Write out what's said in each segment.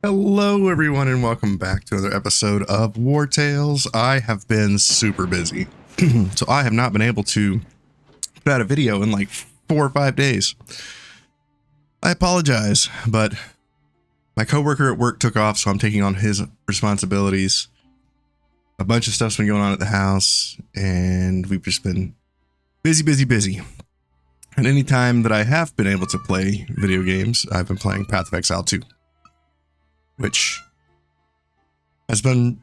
Hello everyone and welcome back to another episode of Wartales. I have been super busy, so I have not been able to put out a video in like 4 or 5 days. I apologize, but my coworker at work took off, so I'm taking on his responsibilities. A bunch of stuff's been going on at the house, and we've just been busy. And any time that I have been able to play video games, I've been playing Path of Exile 2. Which has been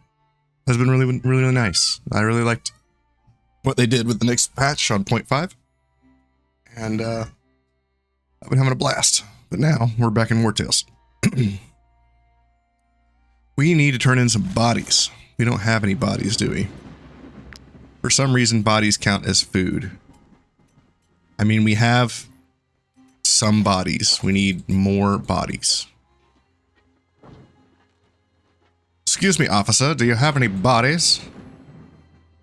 really nice. I really liked what they did with the next patch on 0.5, and I've been having a blast. But now we're back in Wartales. We need to turn in some bodies. We don't have any bodies, do we? For some reason, bodies count as food. I mean, we have some bodies. We need more bodies. Excuse me, officer, do you have any bodies?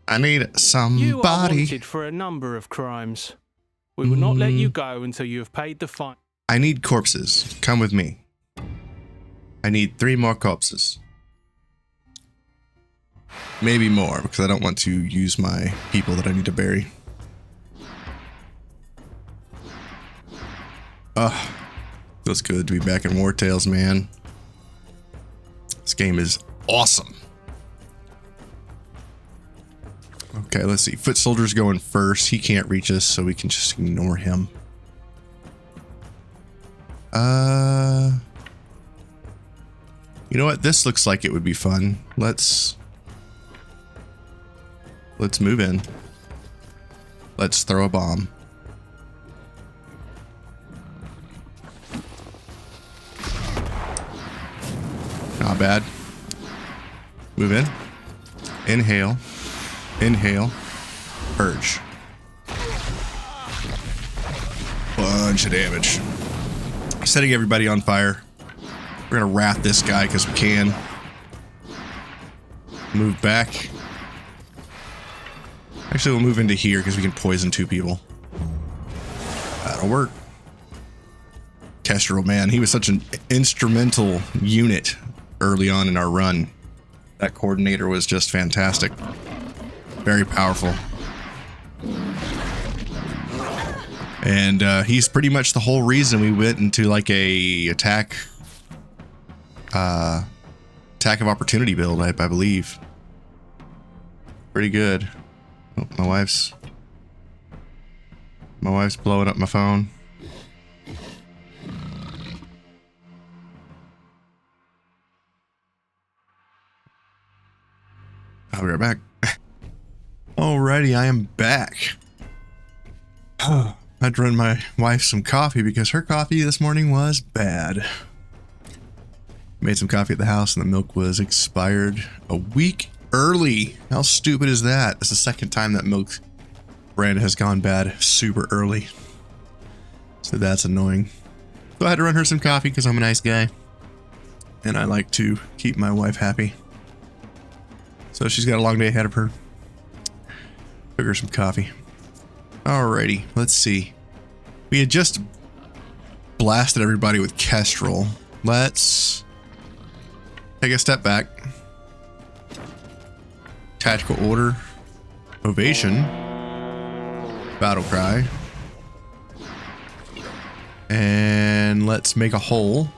I need some You are body. wanted for a number of crimes. We will not let you go until you have paid the fine. I need corpses. Come with me. I need 3 more corpses. Maybe more, because I don't want to use my people that I need to bury. Ugh. Feels good to be back in Wartales, man. This game is awesome. Okay, let's see. Foot soldier's going first. He can't reach us, so we can just ignore him. You know what? This looks like it would be fun. Let's move in. Let's throw a bomb. Not bad. Move in. Inhale. Inhale. Purge. Bunch of damage. Setting everybody on fire. We're gonna wrath this guy because we can. Move back. Actually, we'll move into here because we can poison 2 people. That'll work. Kestrel, man, he was such an instrumental unit early on in our run. That coordinator was just fantastic. Very powerful. And he's pretty much the whole reason we went into like a attack of opportunity build, I believe. Pretty good. Oh, my wife's blowing up my phone. I'll be right back. Alrighty, I am back. I had to run my wife some coffee because her coffee this morning was bad. Made some coffee at the house and the milk was expired a week early. How stupid is that? It's the second time that milk brand has gone bad super early. So that's annoying. So I had to run her some coffee because I'm a nice guy. And I like to keep my wife happy. So she's got a long day ahead of her. Took her some coffee. Alrighty, let's see. We had just blasted everybody with Kestrel. Let's take a step back. Tactical order. Ovation. Battle cry. And let's make a hole.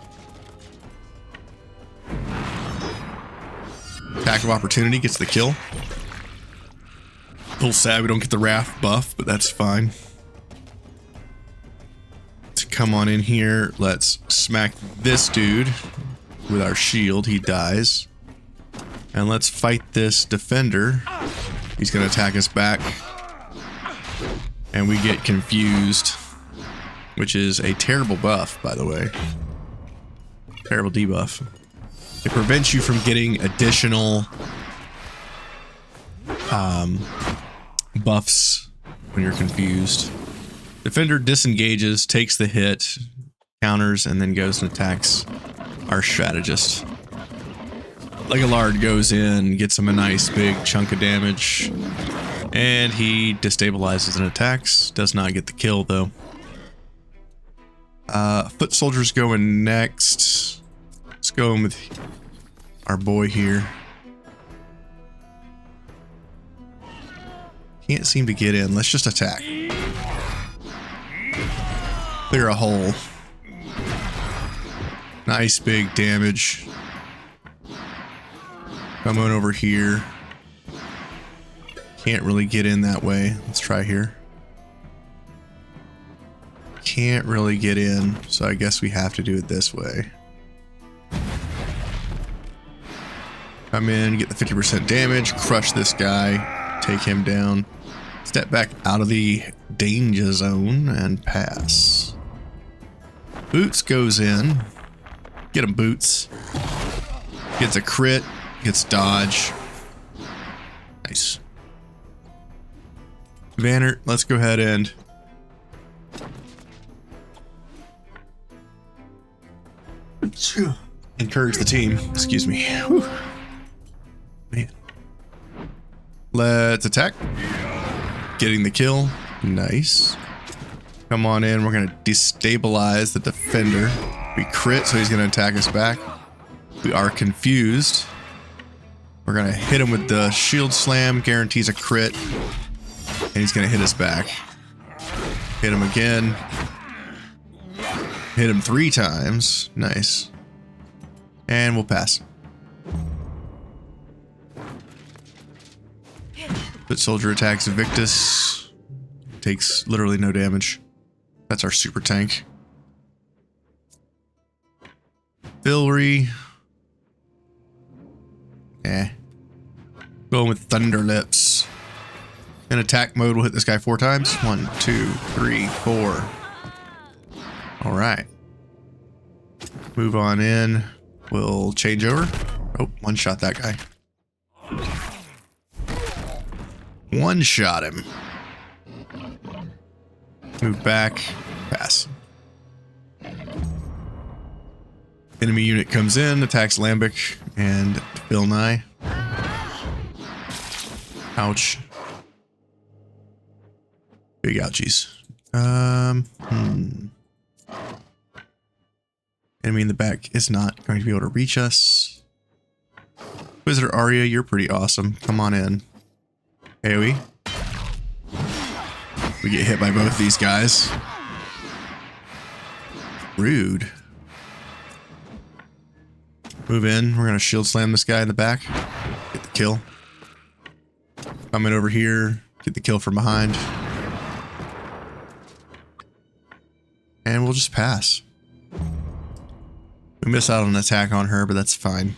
Attack of opportunity gets the kill. A little sad we don't get the wrath buff, but that's fine. To come on in here, let's smack this dude with our shield. He dies. And let's fight this defender. He's gonna attack us back. And we get confused, which is a terrible buff, by the way. Terrible debuff. It prevents you from getting additional buffs when you're confused. Defender disengages, takes the hit, counters, and then goes and attacks our strategist. Legalard goes in, gets him a nice big chunk of damage, and he destabilizes and attacks. Does not get the kill though. Foot soldiers going next. Let's go in with our boy here. Can't seem to get in. Let's just attack. Clear a hole. Nice big damage. Come on over here. Can't really get in that way. Let's try here. Can't really get in, so I guess we have to do it this way. Come in, get the 50% damage, crush this guy, take him down, step back out of the danger zone, and pass. Boots goes in. Get him, Boots. Gets a crit, gets dodge. Nice. Vannert, let's go ahead and encourage the team. Excuse me. Whew. Man. Let's attack. Getting the kill. Nice. Come on in. We're going to destabilize the defender. We crit, so he's going to attack us back. We are confused. We're going to hit him with the shield slam. Guarantees a crit. And he's going to hit us back. Hit him again. Hit him 3 times. Nice. And we'll pass. Foot soldier attacks Victus. Takes literally no damage. That's our super tank. Filry. Going with Thunder Lips. In attack mode, we'll hit this guy 4 times. 1, 2, 3, 4. Alright. Move on in. We'll change over. Oh, one-shot that guy. One-shot him. Move back. Pass. Enemy unit comes in, attacks Lambic and Bill Nye. Ouch. Big ouchies. Enemy in the back is not going to be able to reach us. Wizard Arya, you're pretty awesome. Come on in. AoE. We get hit by both these guys. Rude. Move in. We're going to shield slam this guy in the back. Get the kill. Come in over here. Get the kill from behind. And we'll just pass. We miss out on an attack on her, but that's fine.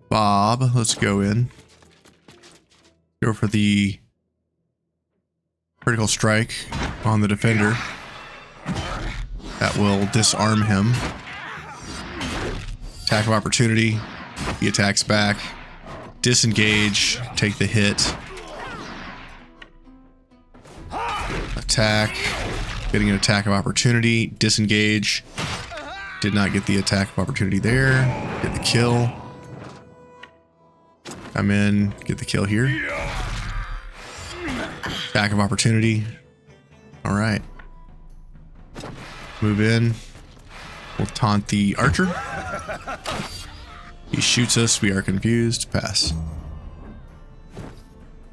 Bob, let's go in. Go for the critical strike on the defender. That will disarm him. Attack of opportunity. He attacks back. Disengage. Take the hit. Attack. Getting an attack of opportunity. Disengage. Did not get the attack of opportunity there. Get the kill. Come in. Get the kill here. Attack of opportunity. Alright. Move in. We'll taunt the archer. He shoots us. We are confused. Pass.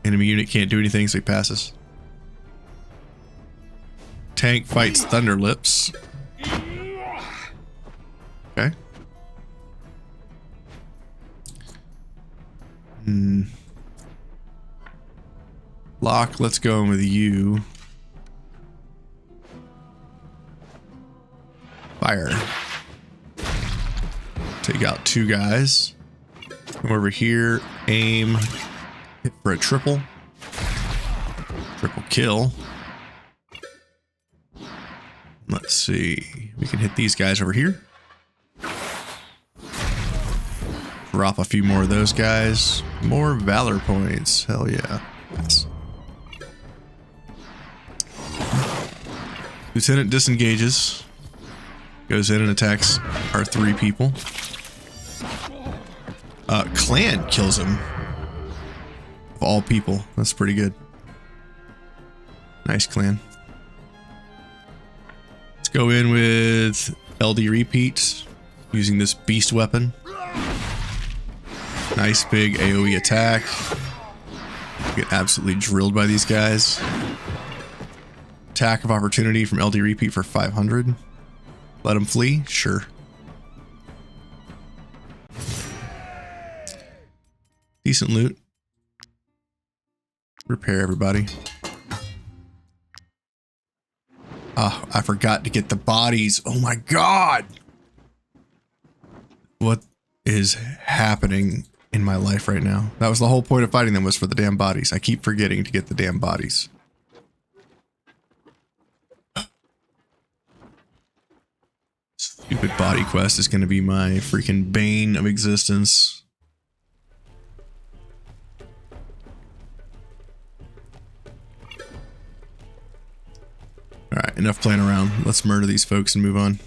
Enemy unit can't do anything, so he passes. Tank fights Thunder Lips. Okay. Lock, let's go in with you. Fire. Take out 2 guys. Come over here. Aim. Hit for a triple. Triple kill. Let's see. We can hit these guys over here. Drop a few more of those guys. More valor points. Hell yeah. Yes. Lieutenant disengages. Goes in and attacks our 3 people. Clan kills him. Of all people. That's pretty good. Nice, Clan. Go in with LD repeat using this beast weapon. Nice big AoE attack. Get absolutely drilled by these guys. Attack of opportunity from LD repeat for 500. Let him flee? Sure. Decent loot. Repair everybody. Ah, I forgot to get the bodies. Oh my god! What is happening in my life right now? That was the whole point of fighting them, was for the damn bodies. I keep forgetting to get the damn bodies. Stupid body quest is going to be my freaking bane of existence. Alright, enough playing around. Let's murder these folks and move on.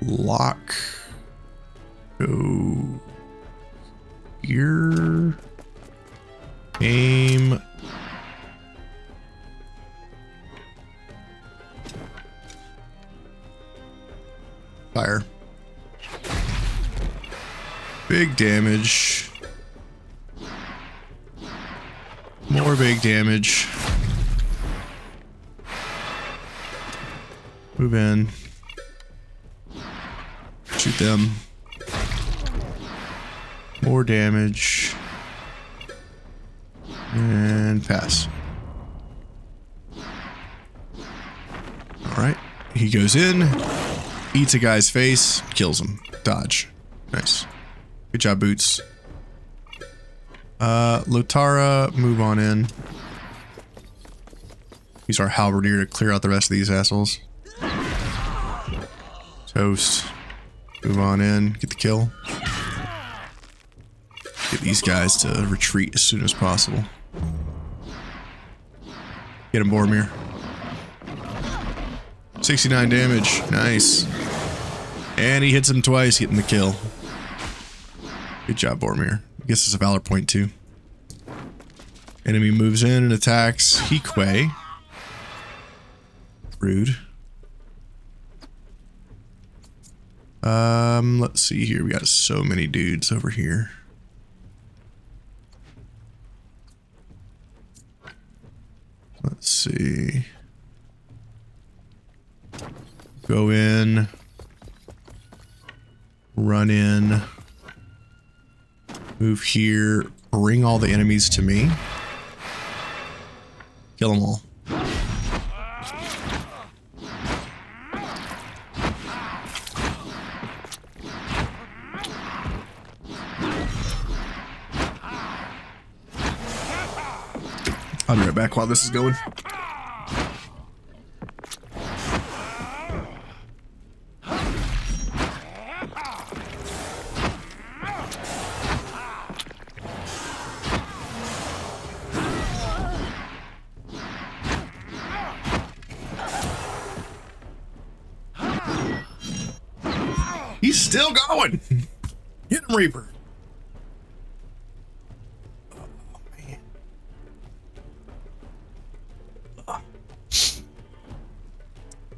Lock. Go here. Aim. Fire. Big damage. More big damage. Move in. Shoot them. More damage. And pass. Alright. He goes in. Eats a guy's face. Kills him. Dodge. Nice. Good job, Boots. Lotara, move on in. Use our halberdier to clear out the rest of these assholes. Toast. Move on in. Get the kill. Get these guys to retreat as soon as possible. Get him, Boromir. 69 damage. Nice. And he hits him twice, getting the kill. Good job, Boromir. I guess it's a valor point too. Enemy moves in and attacks Hikwe. Rude. Let's see here. We got so many dudes over here. Let's see. Go in. Run in. Move here. Bring all the enemies to me. Kill them all. I'll be right back while this is going. He's still going. Get him, Reaper. Oh, man.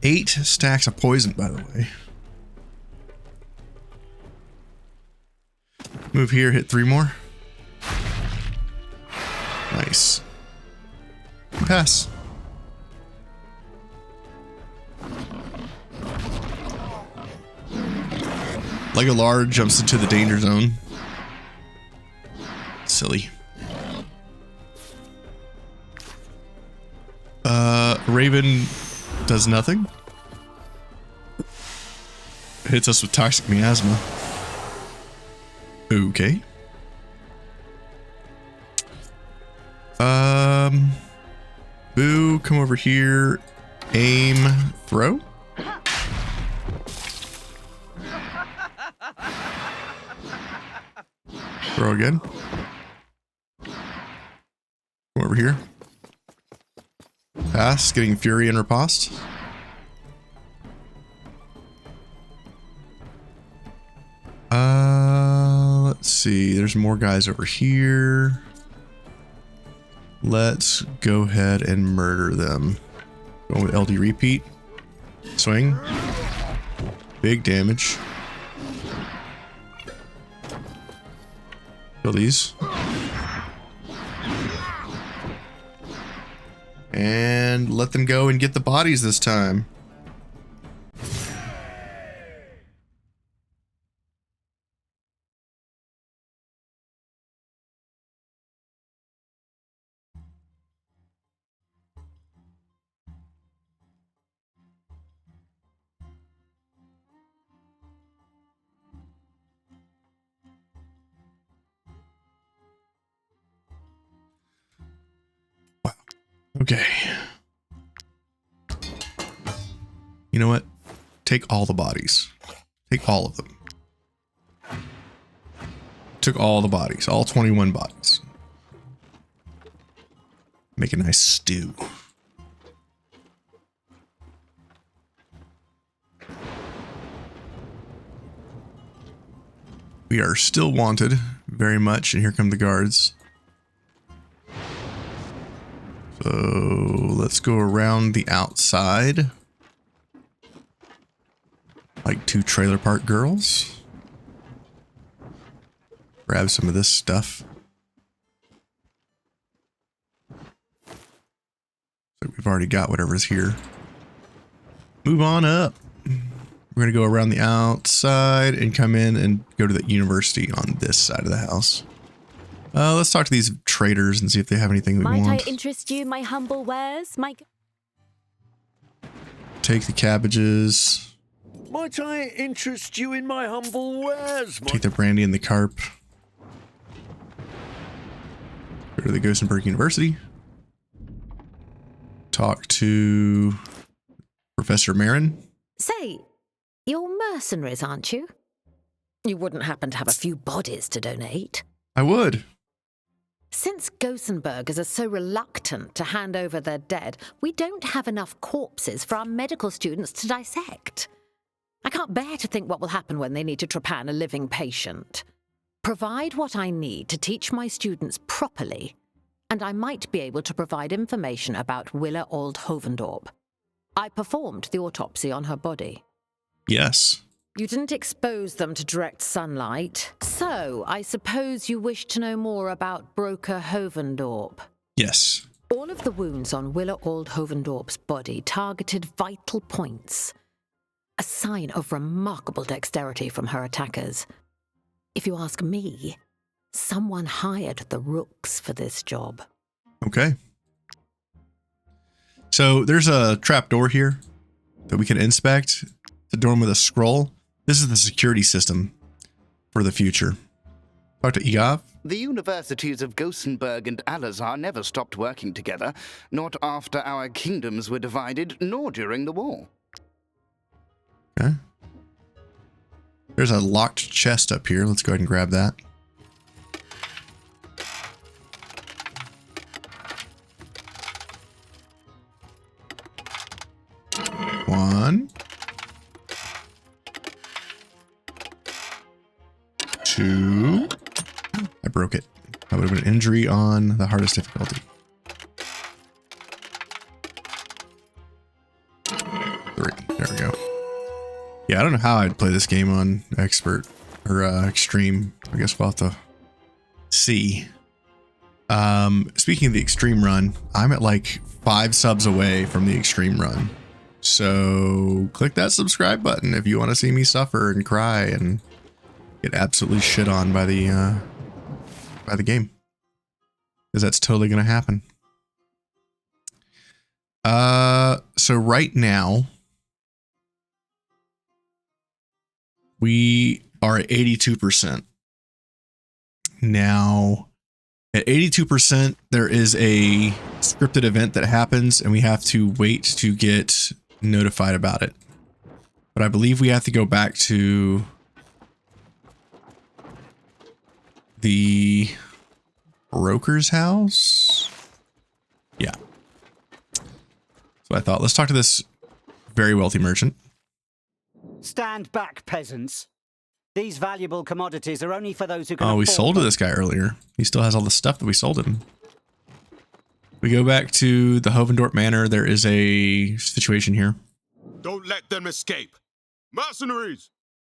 8 stacks of poison, by the way. Move here, hit 3 more. Nice. Pass. Legolar jumps into the danger zone. Silly. Raven does nothing. Hits us with toxic miasma. Okay. Boo, come over here. Aim, throw. Throw again. Come over here. Pass, getting Fury and Riposte. see. There's more guys over here. Let's go ahead and murder them. Going with LD repeat. Swing. Big damage. Kill these. And let them go and get the bodies this time. Okay. You know what? Take all the bodies. Take all of them. Took all the bodies. All 21 bodies. Make a nice stew. We are still wanted very much, and here come the guards. So let's go around the outside. Like 2 trailer park girls. Grab some of this stuff. So we've already got whatever's here. Move on up. We're going to go around the outside and come in and go to the university on this side of the house. Let's talk to these traders and see if they have anything we want. Might I interest you, my humble wares? Take the cabbages. Might I interest you in my humble wares? Take the brandy and the carp. Go to the Gosenberg University. Talk to Professor Marin. Say, you're mercenaries, aren't you? You wouldn't happen to have a few bodies to donate? I would. Since Gosenberg is so reluctant to hand over their dead, we don't have enough corpses for our medical students to dissect. I can't bear to think what will happen when they need to trepan a living patient. Provide what I need to teach my students properly, and I might be able to provide information about Willa Old Hovendorp. I performed the autopsy on her body. Yes. You didn't expose them to direct sunlight, so I suppose you wish to know more about Broker Hovendorp. Yes. All of the wounds on Willa Old Hovendorp's body targeted vital points, a sign of remarkable dexterity from her attackers. If you ask me, someone hired the rooks for this job. Okay. So there's a trapdoor here that we can inspect. It's a door with a scroll. This is the security system for the future. Talk to Igav. The universities of Gosenberg and Alazar never stopped working together, not after our kingdoms were divided, nor during the war. Okay. There's a locked chest up here. Let's go ahead and grab that. One. 2. I broke it. That would have been an injury on the hardest difficulty. 3. There we go. Yeah, I don't know how I'd play this game on expert or extreme. I guess we'll have to see. Speaking of the extreme run, I'm at like 5 subs away from the extreme run. So click that subscribe button if you want to see me suffer and cry and get absolutely shit on by the game, because that's totally gonna happen. So right now we are at 82%. Now at 82%, there is a scripted event that happens and we have to wait to get notified about it. But I believe we have to go back to the broker's house. Yeah. So I thought, let's talk to this very wealthy merchant. Stand back, peasants. These valuable commodities are only for those who can Oh, we afford sold to them. this guy earlier. He still has all the stuff that we sold him. We go back to the Hovendorp Manor. There is a situation here. Don't let them escape. Mercenaries!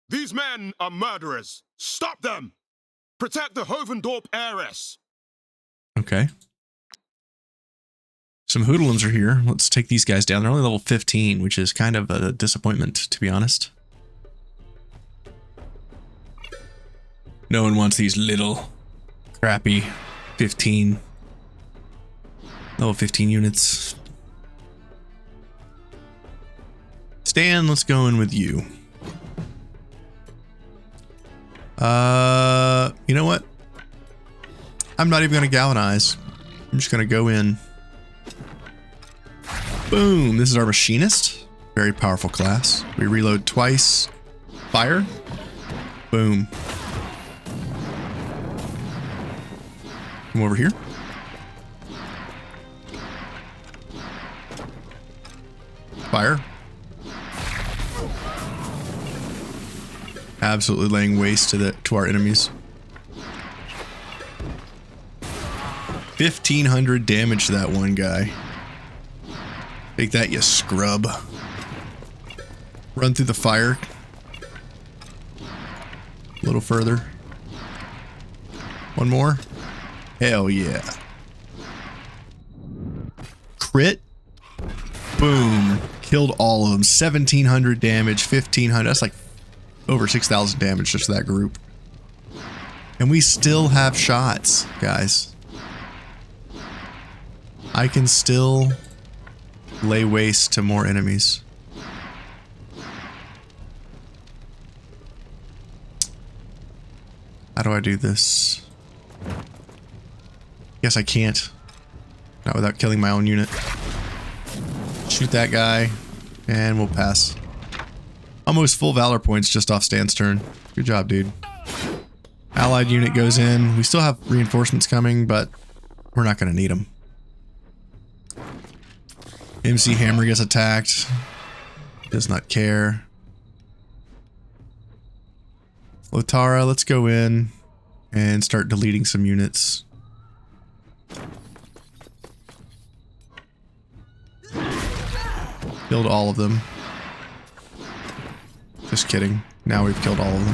These men are murderers. Stop them! Protect the Hovendorp heiress. Okay. Some hoodlums are here. Let's take these guys down. They're only level 15, which is kind of a disappointment, to be honest. No one wants these little, crappy 15. Level 15 units. Stan, let's go in with you. You know what? I'm not even going to galvanize. I'm just going to go in. Boom. This is our machinist. Very powerful class. We reload twice. Fire. Boom. Come over here. Fire. Absolutely laying waste to our enemies. 1,500 damage to that one guy. Take that, you scrub. Run through the fire. A little further. One more. Hell yeah. Crit. Boom. Killed all of them. 1,700 damage, 1,500. That's like over 6,000 damage just to that group. And we still have shots, guys. I can still lay waste to more enemies. How do I do this? Guess I can't. Not without killing my own unit. Shoot that guy, and we'll pass. Almost full valor points just off Stan's turn. Good job, dude. Allied unit goes in. We still have reinforcements coming, but we're not going to need them. MC Hammer gets attacked. Does not care. Lotara, let's go in and start deleting some units. Killed all of them. Just kidding. Now we've killed all of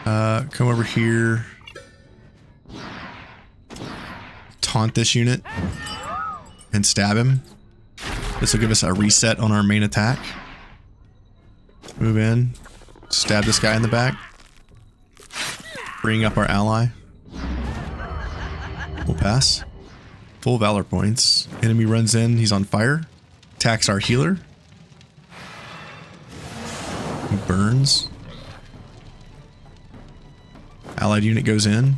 them. Come over here. Taunt this unit. And stab him. This will give us a reset on our main attack. Move in. Stab this guy in the back. Bring up our ally. We'll pass. Full valor points. Enemy runs in. He's on fire. Attacks our healer. He burns. Allied unit goes in.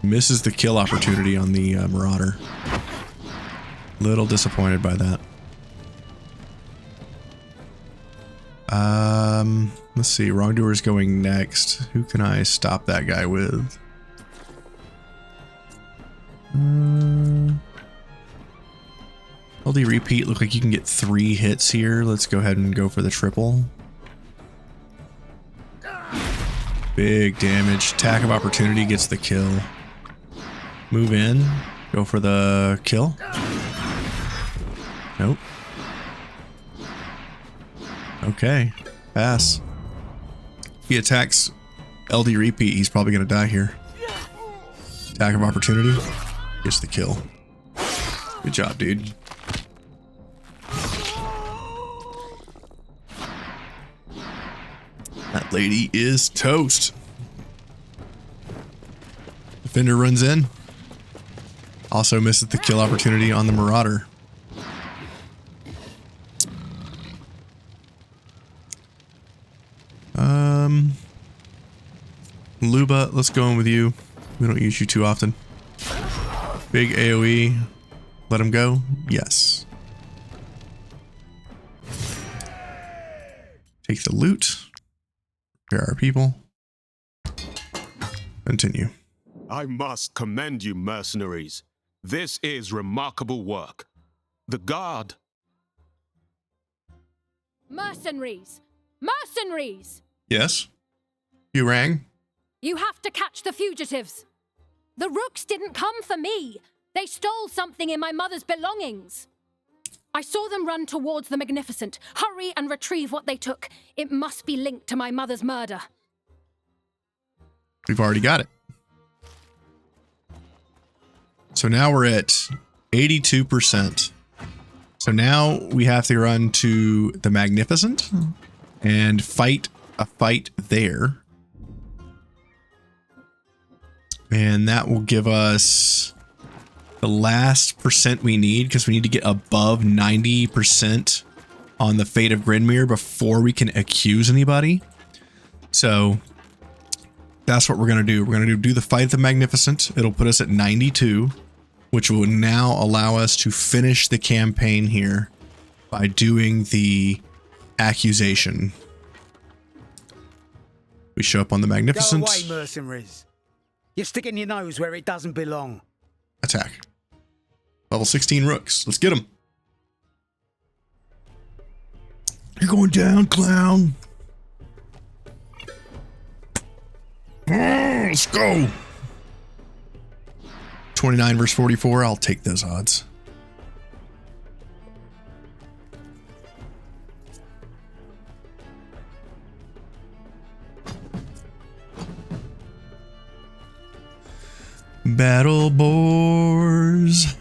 Misses the kill opportunity on the Marauder. Little disappointed by that. Let's see. Wrongdoer's going next. Who can I stop that guy with? LD repeat. Look like you can get 3 hits here. Let's go ahead and go for the triple. Big damage. Attack of opportunity gets the kill. Move in. Go for the kill. Nope. Okay. Pass. If he attacks LD repeat, he's probably going to die here. Attack of opportunity. Gets the kill. Good job, dude. That lady is toast. Defender runs in. Also misses the kill opportunity on the Marauder. Luba, let's go in with you. We don't use you too often. Big AoE. Let him go? Yes. Take the loot. Repair our people. Continue. I must commend you, mercenaries. This is remarkable work. The guard... Mercenaries! Mercenaries! Yes? You rang? You have to catch the fugitives. The rooks didn't come for me. They stole something in my mother's belongings. I saw them run towards the Magnificent. Hurry and retrieve what they took. It must be linked to my mother's murder. We've already got it. So now we're at 82%. So now we have to run to the Magnificent and fight a fight there. And that will give us the last percent we need, because we need to get above 90% on the fate of Grinmeer before we can accuse anybody. So that's what we're going to do. We're going to do the fight of the Magnificent. It'll put us at 92, which will now allow us to finish the campaign here by doing the accusation. We show up on the Magnificent. Go away, mercenaries. You're sticking your nose where it doesn't belong. Attack. Level 16 rooks. Let's get them. You're going down, clown. Let's go. 29 versus 44. I'll take those odds. Battle boars.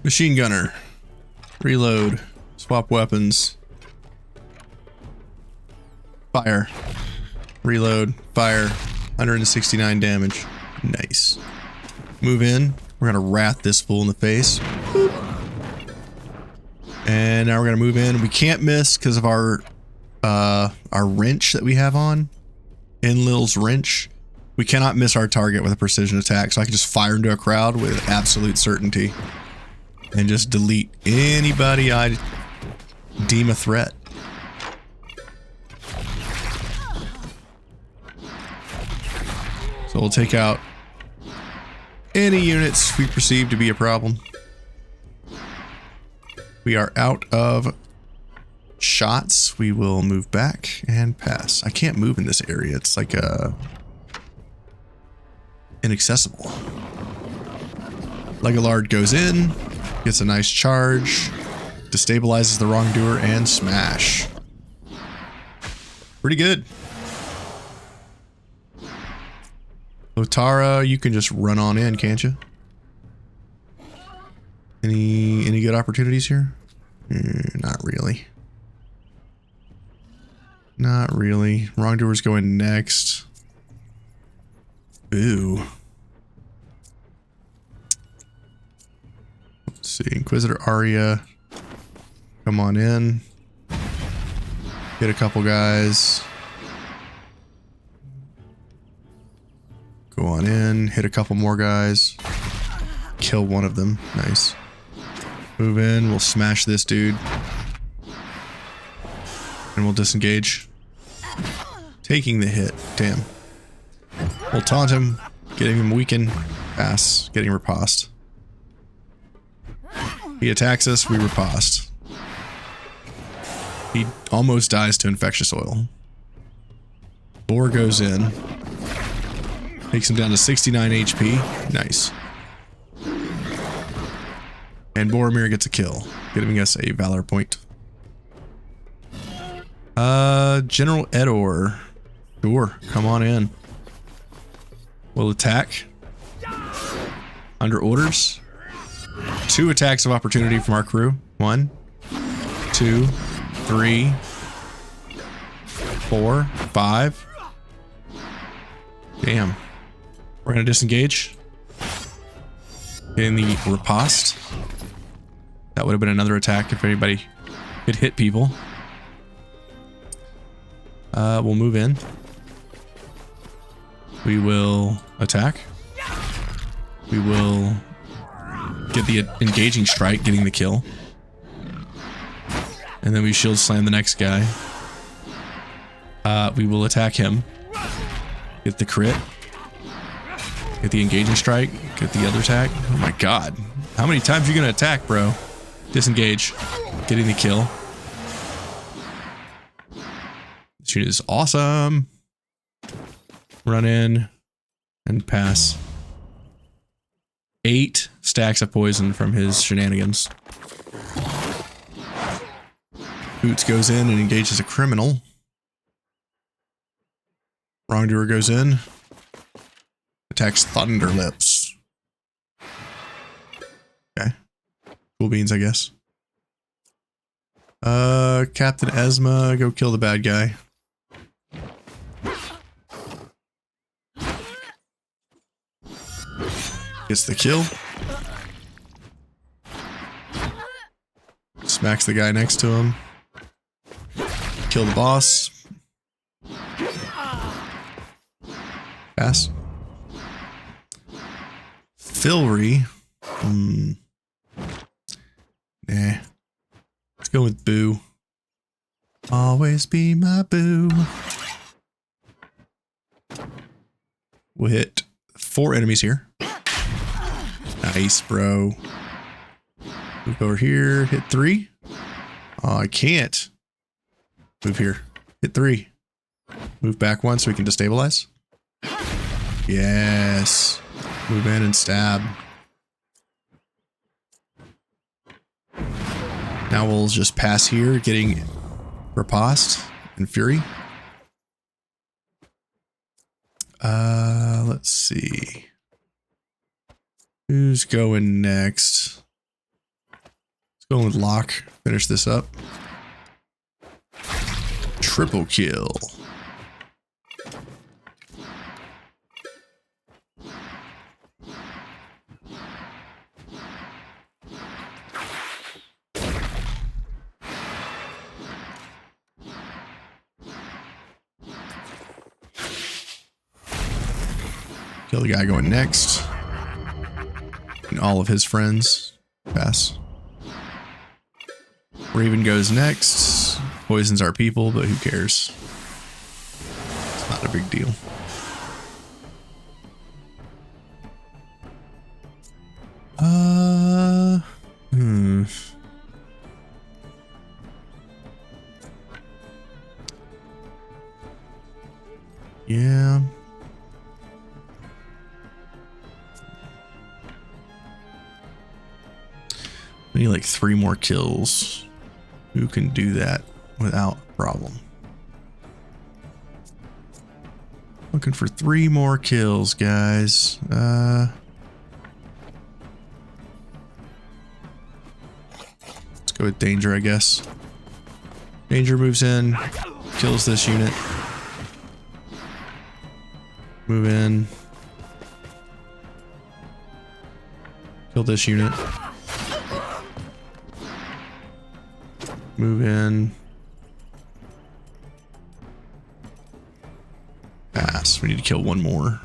Machine gunner. Reload. Swap weapons. Fire. Reload. Fire. 169 damage. Nice. Move in. We're gonna rat this fool in the face. Boop. And now we're gonna move in. We can't miss because of our wrench that we have on. Enlil's wrench. We cannot miss our target with a precision attack, so I can just fire into a crowd with absolute certainty. And just delete anybody I deem a threat. So we'll take out any units we perceive to be a problem. We are out of shots. We will move back and pass. I can't move in this area. It's like inaccessible. Legolard goes in, gets a nice charge, destabilizes the wrongdoer, and smash. Pretty good. Lotara, you can just run on in, can't you? Any good opportunities here? Not really. Not really. Wrongdoer's going next. Ooh. Let's see. Inquisitor Arya. Come on in. Get a couple guys. Go on in. Hit a couple more guys. Kill one of them. Nice. Move in. We'll smash this dude. And we'll disengage. Taking the hit. Damn. We'll taunt him. Getting him weakened. Pass. Getting riposte. He attacks us. We riposte. He almost dies to infectious oil. Boar goes in. Takes him down to 69 HP. Nice. And Boromir gets a kill, giving us a valor point. General Edor. Sure, come on in. We'll attack. Under orders. 2 attacks of opportunity from our crew. 1, 2, 3, 4, 5. Damn. We're gonna disengage. Getting the riposte. That would have been another attack if anybody could hit people. We'll move in. We will attack. We will get the engaging strike, getting the kill. And then we shield slam the next guy. We will attack him. Get the crit. Get the engaging strike. Get the other attack. Oh my god. How many times are you gonna attack, bro? Disengage. Getting the kill. This unit is awesome. Run in and pass. 8 stacks of poison from his shenanigans. Boots goes in and engages a criminal. Wrongdoer goes in. Attacks Thunderlips. Okay. Cool beans, I guess. Captain Esma, go kill the bad guy. Gets the kill. Smacks the guy next to him. Kill the boss. Pass. Filry. Nah. Let's go with Boo. Always be my boo. We'll hit 4 enemies here. Nice, bro. Move over here. Hit 3. Oh, I can't. Move here. Hit 3. Move back 1 so we can destabilize. Yes. Move in and stab. Now we'll just pass here, getting Riposte and Fury. Let's see. Who's going next? Let's go with Locke. Finish this up. Triple kill. Kill the guy going next. And all of his friends. Pass. Raven goes next. Poisons our people, but who cares? It's not a big deal. Yeah. We need like 3 more kills. Who can do that without a problem? Looking for 3 more kills, guys. Let's go with Danger, I guess. Danger moves in, kills this unit. Move in. Kill this unit. Move in. Pass. We need to kill 1 more.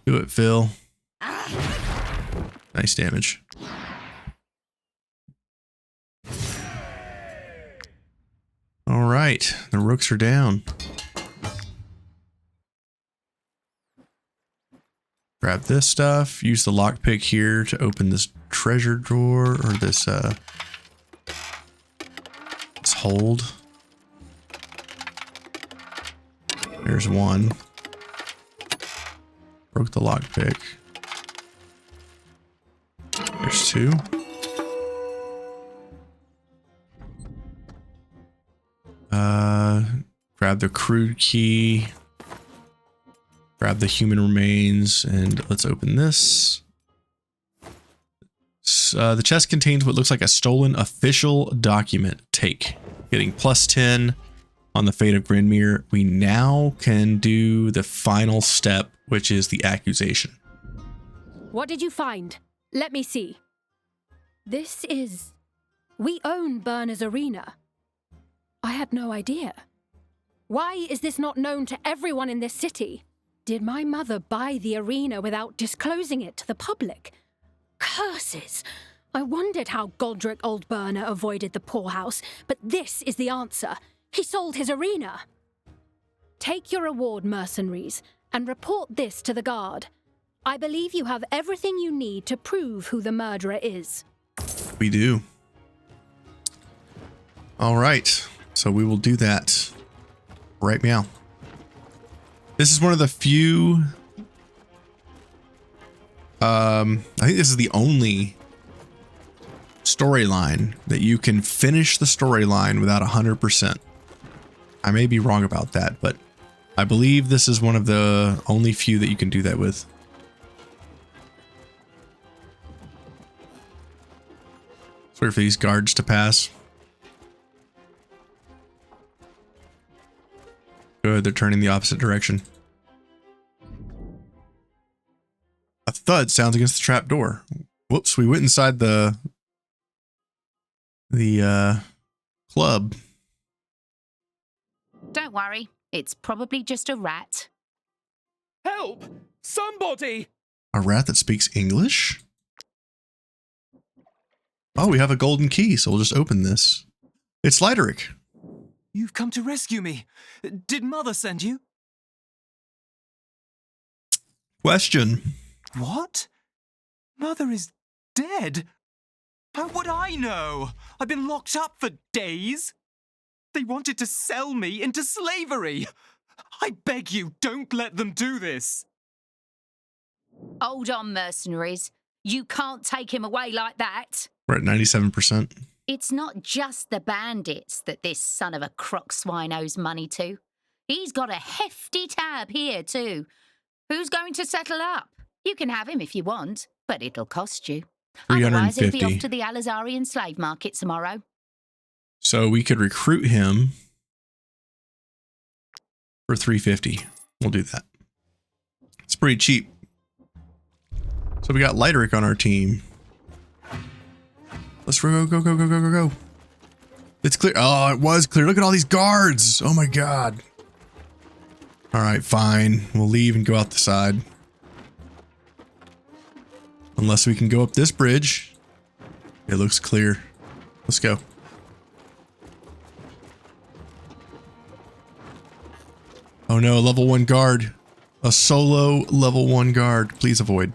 Do it, Phil. Nice damage. All right, the rooks are down. Grab this stuff. Use the lockpick here to open this treasure drawer or this hold. There's 1. Broke the lockpick. There's 2. Grab the crude key. Grab the human remains, and let's open this. The chest contains what looks like a stolen official document. Take. Getting +10 on the fate of Grinmeer. We now can do the final step, which is the accusation. What did you find? Let me see. This is... We own Bernna's arena. I had no idea. Why is this not known to everyone in this city? Did my mother buy the arena without disclosing it to the public? Curses! I wondered how Godric old Bernna avoided the poorhouse, but this is the answer. He sold his arena. Take your reward, mercenaries, and report this to the guard. I believe you have everything you need to prove who the murderer is. We do. All right. So we will do that right now. This is one of the few... I think this is the only storyline that you can finish the storyline without 100%. I may be wrong about that, but I believe this is one of the only few that you can do that with. Let's wait for these guards to pass. Good, they're turning the opposite direction. A thud sounds against the trap door. Whoops, we went inside the club. Don't worry, it's probably just a rat. Help! Somebody! A rat that speaks English? Oh, we have a golden key, so we'll just open this. It's Lighterick. You've come to rescue me. Did Mother send you? Question. What? Mother is dead? How would I know? I've been locked up for days. They wanted to sell me into slavery. I beg you, don't let them do this. Hold on, mercenaries. You can't take him away like that. We're at 97%. It's not just the bandits that this son of a crock swine owes money to. He's got a hefty tab here, too. Who's going to settle up? You can have him if you want, but it'll cost you. Otherwise, he'll be off to the Alizarian slave market tomorrow. So we could recruit him for 350. We'll do that. It's pretty cheap. So we got Lighterick on our team. Let's go. It's clear. Oh, it was clear. Look at all these guards. Oh my God. All right, fine. We'll leave and go out the side. Unless we can go up this bridge. It looks clear. Let's go. Oh no, a level 1 guard. A solo level 1 guard. Please avoid.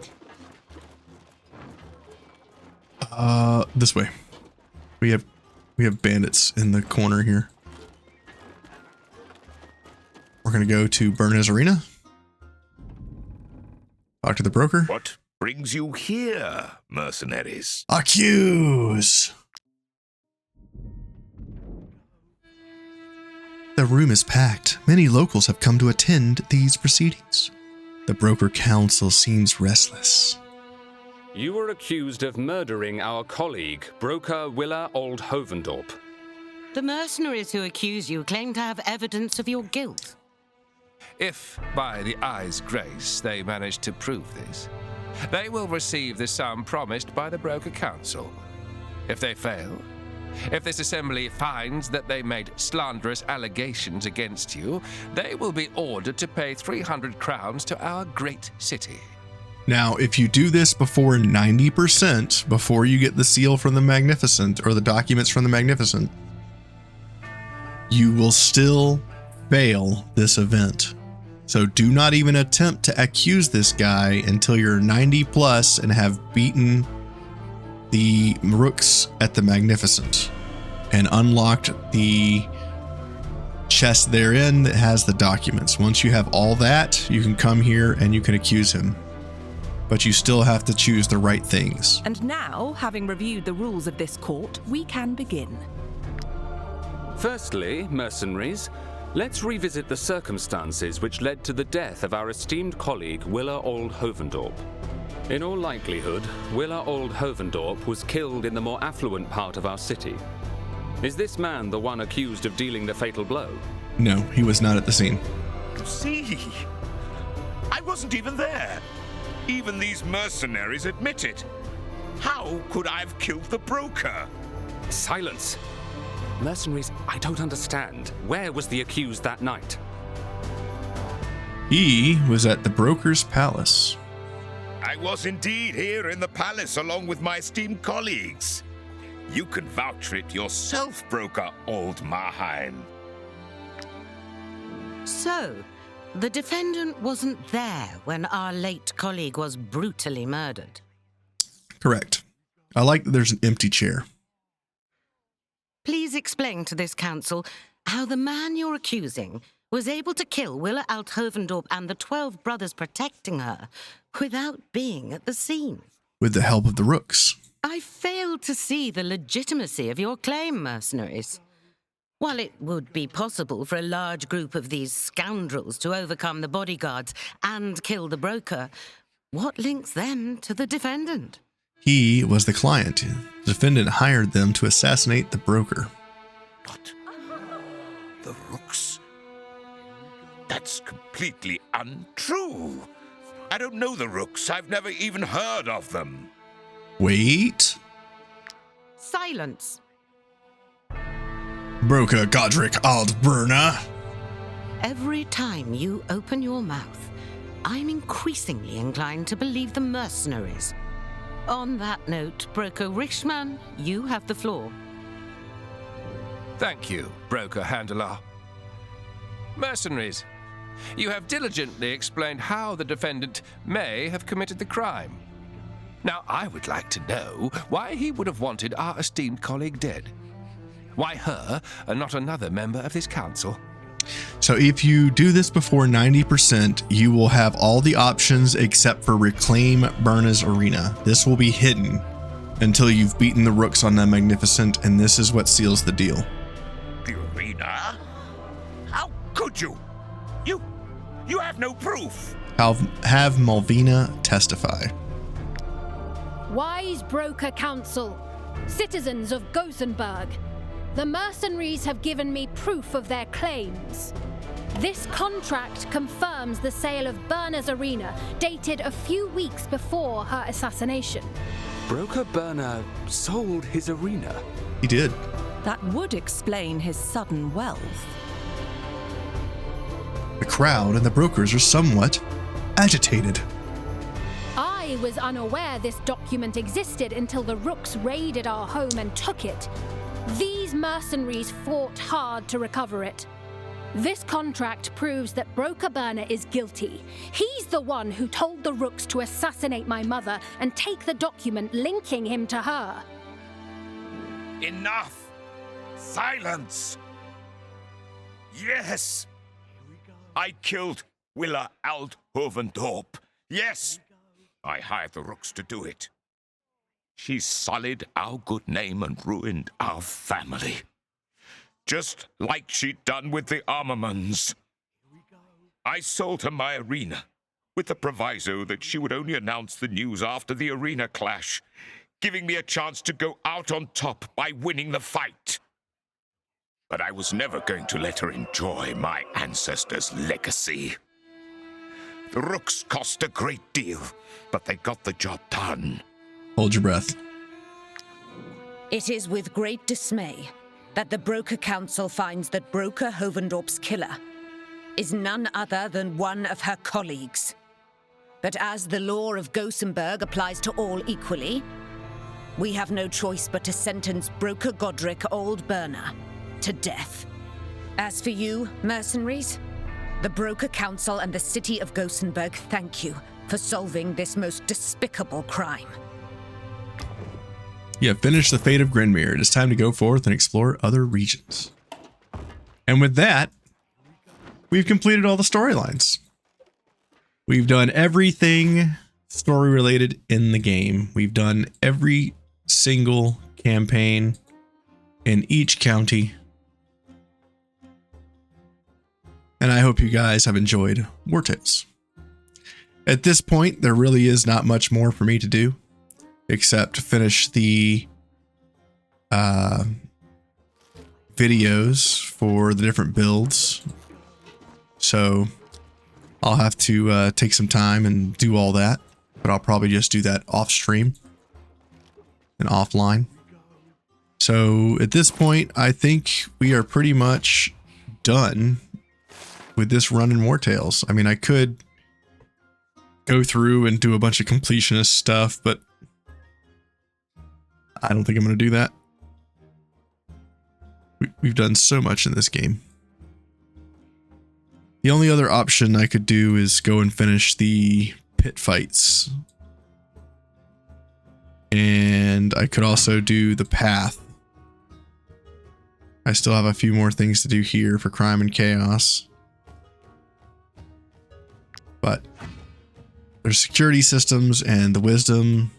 This way. We have bandits in the corner here. We're gonna go to Bernna's arena. Talk to the broker. What brings you here, mercenaries? Accuse! The room is packed. Many locals have come to attend these proceedings. The broker council seems restless. You were accused of murdering our colleague, broker Willa Old Hovendorp. The mercenaries who accuse you claim to have evidence of your guilt. If, by the eye's grace, they manage to prove this, they will receive the sum promised by the broker council. If they fail, if this assembly finds that they made slanderous allegations against you, they will be ordered to pay 300 crowns to our great city. Now, if you do this before 90%, before you get the seal from the Magnificent or the documents from the Magnificent, you will still fail this event. So do not even attempt to accuse this guy until you're 90 plus and have beaten the rooks at the Magnificent and unlocked the chest therein that has the documents. Once you have all that, you can come here and you can accuse him. But you still have to choose the right things. And now, having reviewed the rules of this court, we can begin. Firstly, mercenaries, let's revisit the circumstances which led to the death of our esteemed colleague, Willa Old Hovendorp. In all likelihood, Willa Old Hovendorp was killed in the more affluent part of our city. Is this man the one accused of dealing the fatal blow? No, he was not at the scene. See? I wasn't even there. Even these mercenaries admit it. How could I have killed the broker? Silence! Mercenaries, I don't understand. Where was the accused that night? He was at the broker's palace. I was indeed here in the palace along with my esteemed colleagues. You can vouch for it yourself, broker Old Marheim. So, the defendant wasn't there when our late colleague was brutally murdered. Correct. I like that there's an empty chair. Please explain to this council how the man you're accusing was able to kill Willa Althovendorp and the 12 brothers protecting her without being at the scene. With the help of the rooks. I fail to see the legitimacy of your claim, mercenaries. While it would be possible for a large group of these scoundrels to overcome the bodyguards and kill the broker, what links them to the defendant? He was the client. The defendant hired them to assassinate the broker. What? The rooks? That's completely untrue. I don't know the rooks. I've never even heard of them. Wait. Silence. Broker Godric Ald Bernna. Every time you open your mouth, I'm increasingly inclined to believe the mercenaries. On that note, Broker Richman, you have the floor. Thank you, Broker Handler. Mercenaries, you have diligently explained how the defendant may have committed the crime. Now, I would like to know why he would have wanted our esteemed colleague dead. Why her and not another member of this council? So if you do this before 90%, you will have all the options except for reclaim Bernna's arena. This will be hidden until you've beaten the rooks on the Magnificent, and this is what seals the deal. The arena? How could you? You have no proof. Have Malvina testify. Wise Broker Council, citizens of Gosenberg, the mercenaries have given me proof of their claims. This contract confirms the sale of Bernna's arena, dated a few weeks before her assassination. Broker Bernna sold his arena. He did. That would explain his sudden wealth. The crowd and the brokers are somewhat agitated. I was unaware this document existed until the rooks raided our home and took it. These mercenaries fought hard to recover it. This contract proves that Broker Bernna is guilty. He's the one who told the rooks to assassinate my mother and take the document linking him to her. Enough! Silence! Yes! I killed Willa Althovendorp. Yes! I hired the rooks to do it. She sullied our good name and ruined our family. Just like she'd done with the Armamans. I sold her my arena, with the proviso that she would only announce the news after the arena clash, giving me a chance to go out on top by winning the fight. But I was never going to let her enjoy my ancestors' legacy. The rooks cost a great deal, but they got the job done. Hold your breath. It is with great dismay that the Broker Council finds that Broker Hovendorp's killer is none other than one of her colleagues. But as the law of Gosenberg applies to all equally, we have no choice but to sentence Broker Godric Old Bernna to death. As for you, mercenaries, the Broker Council and the city of Gosenberg thank you for solving this most despicable crime. You have finished the fate of Grinmeer. It is time to go forth and explore other regions. And with that, we've completed all the storylines. We've done everything story related in the game. We've done every single campaign in each county. And I hope you guys have enjoyed Wartales. At this point, there really is not much more for me to do, except finish the videos for the different builds. So I'll have to take some time and do all that, but I'll probably just do that off stream and offline. So at this point, I think we are pretty much done with this run in Wartales. I mean, I could go through and do a bunch of completionist stuff, but I don't think I'm going to do that. We've done so much in this game. The only other option I could do is go and finish the pit fights. And I could also do the path. I still have a few more things to do here for crime and chaos. But there's security systems and the wisdom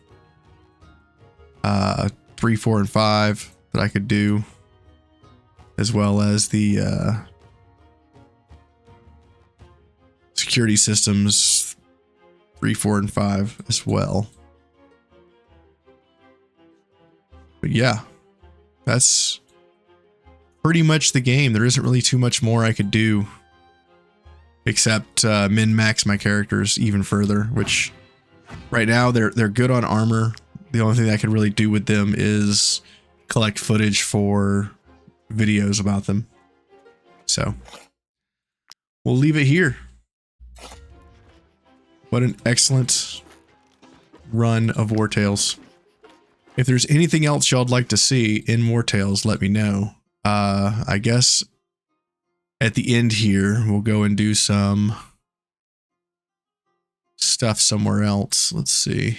3, 4, and 5 that I could do, as well as the security systems 3, 4, and 5 as well. But yeah, that's pretty much the game. There isn't really too much more I could do except min-max my characters even further, which right now they're good on armor. The only thing I could really do with them is collect footage for videos about them. So we'll leave it here. What an excellent run of Wartales. If there's anything else y'all'd like to see in Wartales, let me know. I guess at the end here, we'll go and do some stuff somewhere else. Let's see.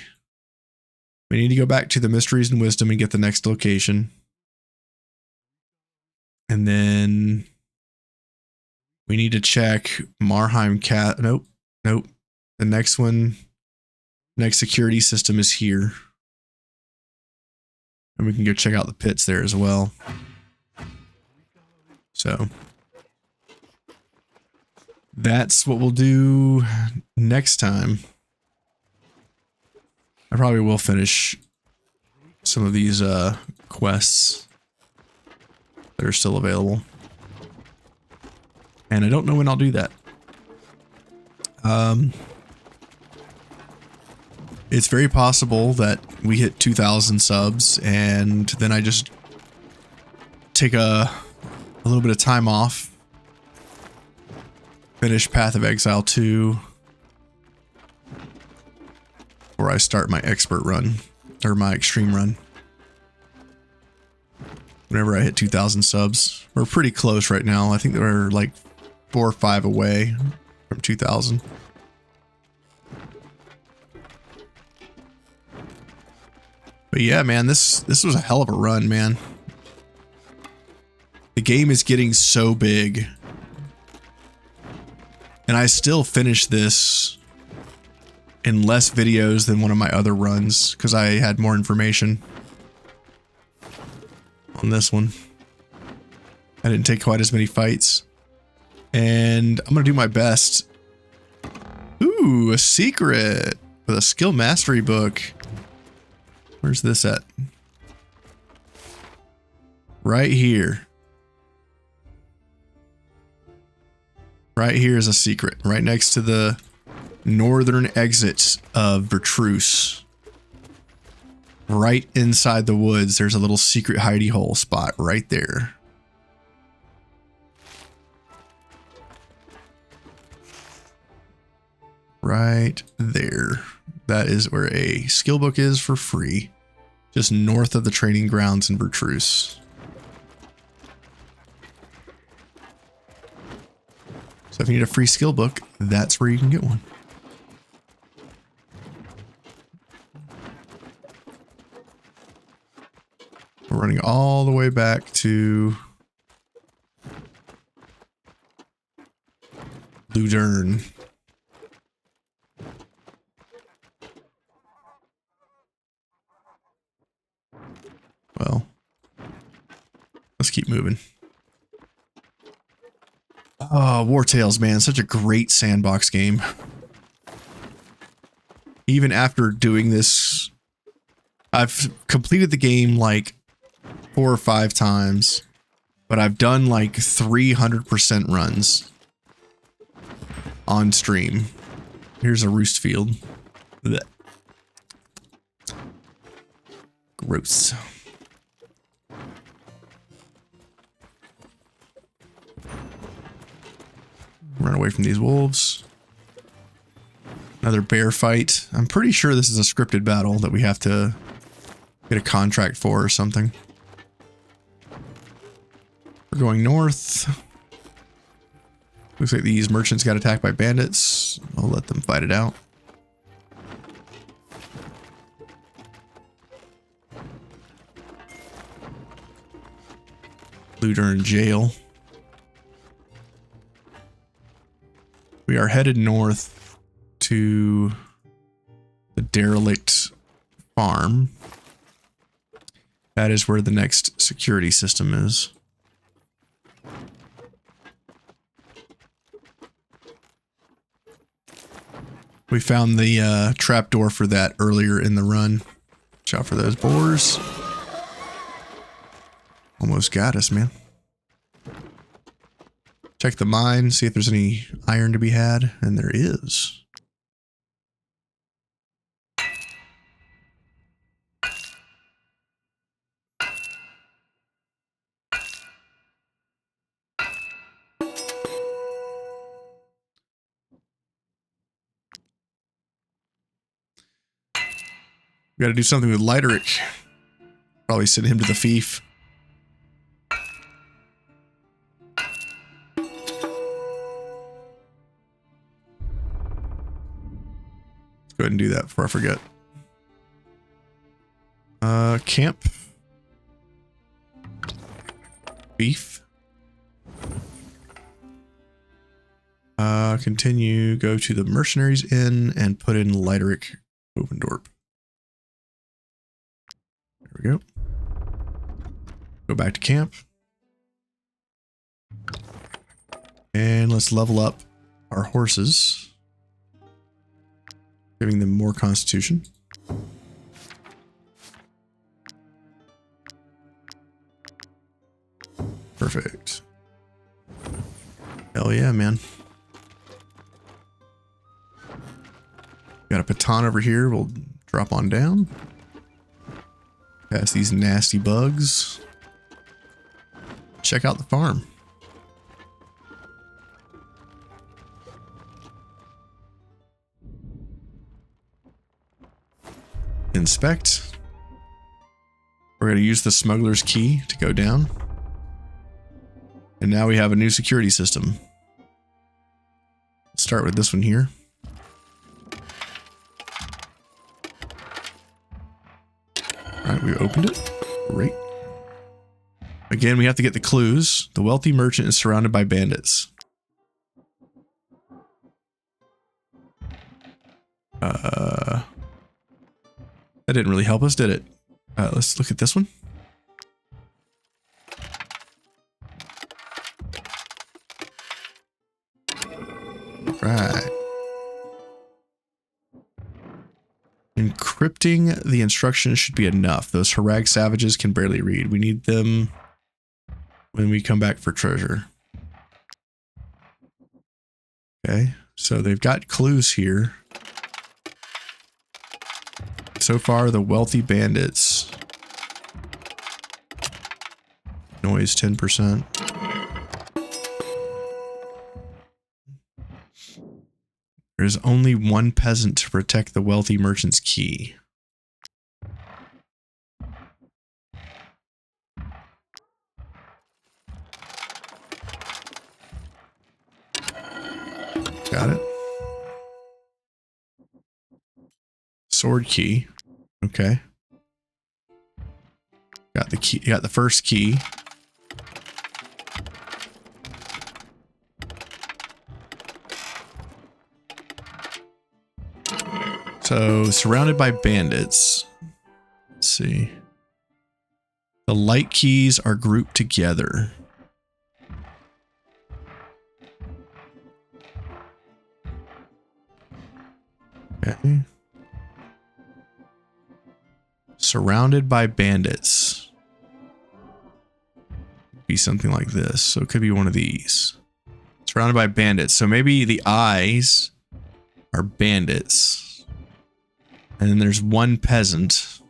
We need to go back to the Mysteries and Wisdom and get the next location. And then we need to check Marheim Cat. Nope. The next one, next security system is here. And we can go check out the pits there as well. So that's what we'll do next time. I probably will finish some of these quests that are still available. And I don't know when I'll do that. It's very possible that we hit 2,000 subs and then I just take a little bit of time off. Finish Path of Exile 2. Before I start my expert run, or my extreme run. Whenever I hit 2,000 subs. We're pretty close right now. I think we're like 4 or 5 away from 2,000. But yeah, man, this was a hell of a run, man. The game is getting so big. And I still finished this in less videos than one of my other runs because I had more information on this one. I didn't take quite as many fights. And I'm going to do my best. Ooh, a secret with a skill mastery book. Where's this at? Right here. Right here is a secret. Right next to the northern exit of Vertruce. Right inside the woods, there's a little secret hidey hole spot right there. Right there. That is where a skill book is for free. Just north of the training grounds in Vertruce. So if you need a free skill book, that's where you can get one. We're running all the way back to Ludern. Well, let's keep moving. Oh, Wartales, man, such a great sandbox game. Even after doing this, I've completed the game like 4 or 5 times, but I've done like 300% runs on stream. Here's a roost field. Blech. Gross. Run away from these wolves. Another bear fight. I'm pretty sure this is a scripted battle that we have to get a contract for or something. We're going north. Looks like these merchants got attacked by bandits. I'll let them fight it out. Looter in jail. We are headed north to the Derelict farm. That is where the next security system is. We found the trapdoor for that earlier in the run. Watch out for those boars. Almost got us, man. Check the mine, see if there's any iron to be had, and there is. We gotta do something with Lighterick. Probably send him to the fief. Go ahead and do that before I forget. Camp. Beef. Continue, go to the Mercenaries Inn and put in Lighterick Ovendorp. There we go. Go back to camp. And let's level up our horses. Giving them more constitution. Perfect. Hell yeah, man. Got a baton over here. We'll drop on down. Past these nasty bugs. Check out the farm. Inspect. We're going to use the smuggler's key to go down. And now we have a new security system. Let's start with this one here. Alright, we opened it. Great. Again, we have to get the clues. The wealthy merchant is surrounded by bandits. That didn't really help us, did it? Let's look at this one. Right. Encrypting the instructions should be enough. Those Harag savages can barely read. We need them when we come back for treasure. Okay, so they've got clues here. So far, the wealthy bandits. Noise 10%. There's only one peasant to protect the wealthy merchant's key. Got it. Sword key. Okay. Got the key. Got the first key. So, surrounded by bandits. Let's see. The light keys are grouped together. Okay. Surrounded by bandits. Be something like this. So it could be one of these. Surrounded by bandits. So maybe the eyes are bandits. And then there's one peasant.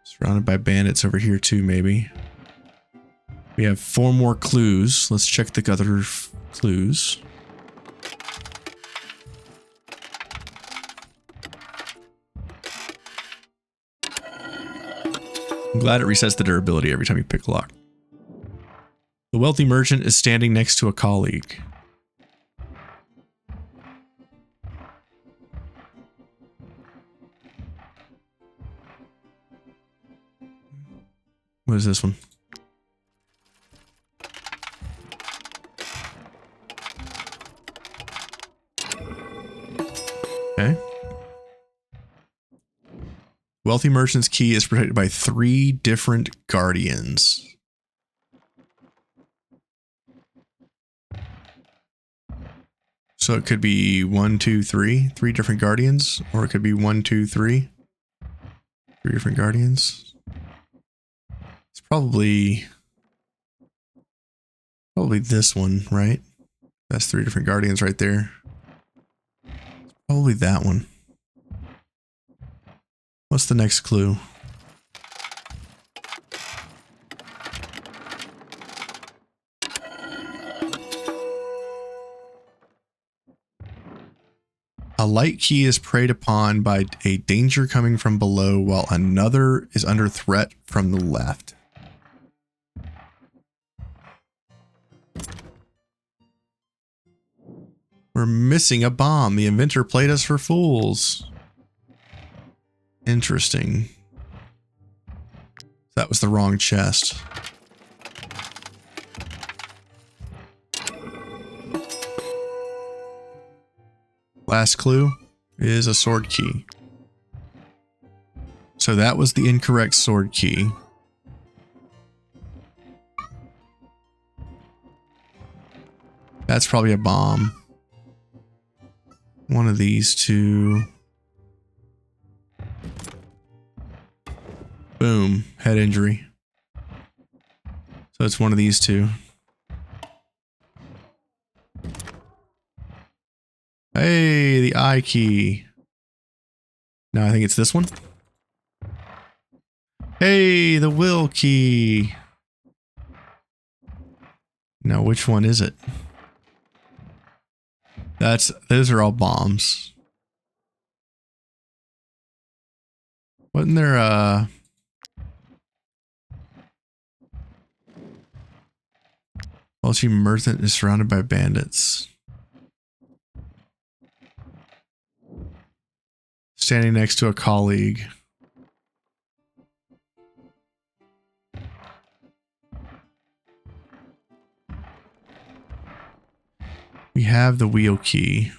Surrounded by bandits over here too, maybe. We have 4 more clues. Let's check the other clues. I'm glad it resets the durability every time you pick a lock. The wealthy merchant is standing next to a colleague. What is this one? Okay. Wealthy merchant's key is protected by 3 different guardians. So it could be 1, 2, 3, 3 different guardians, or it could be 1, 2, 3, 3 different guardians. It's probably this one, right? That's 3 different guardians right there. It's probably that one. What's the next clue? A light key is preyed upon by a danger coming from below, while another is under threat from the left. We're missing a bomb. The inventor played us for fools. Interesting. That was the wrong chest. Last clue is a sword key. So that was the incorrect sword key. That's probably a bomb. One of these two. Boom. Head injury. So it's one of these two. Hey, the I key. No, I think it's this one. Hey, the will key. Now, which one is it? Those are all bombs. Wasn't there a... Wealthy merchant is surrounded by bandits. Standing next to a colleague. We have the wheel key.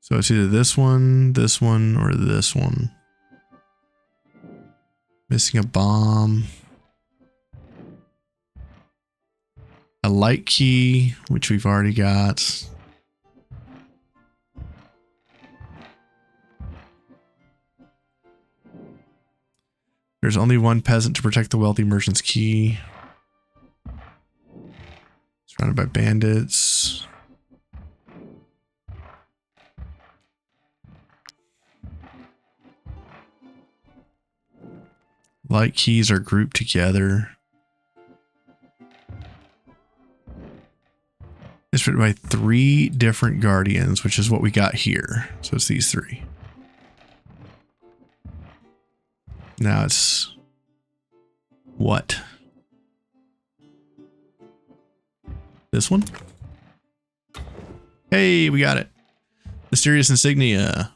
So it's either this one, or this one. Missing a bomb. A light key, which we've already got. There's only one peasant to protect the wealthy merchant's key. Surrounded by bandits. Light keys are grouped together. It's written by 3 different guardians, which is what we got here. So it's these 3. Now it's what? This one? Hey, we got it. Mysterious insignia.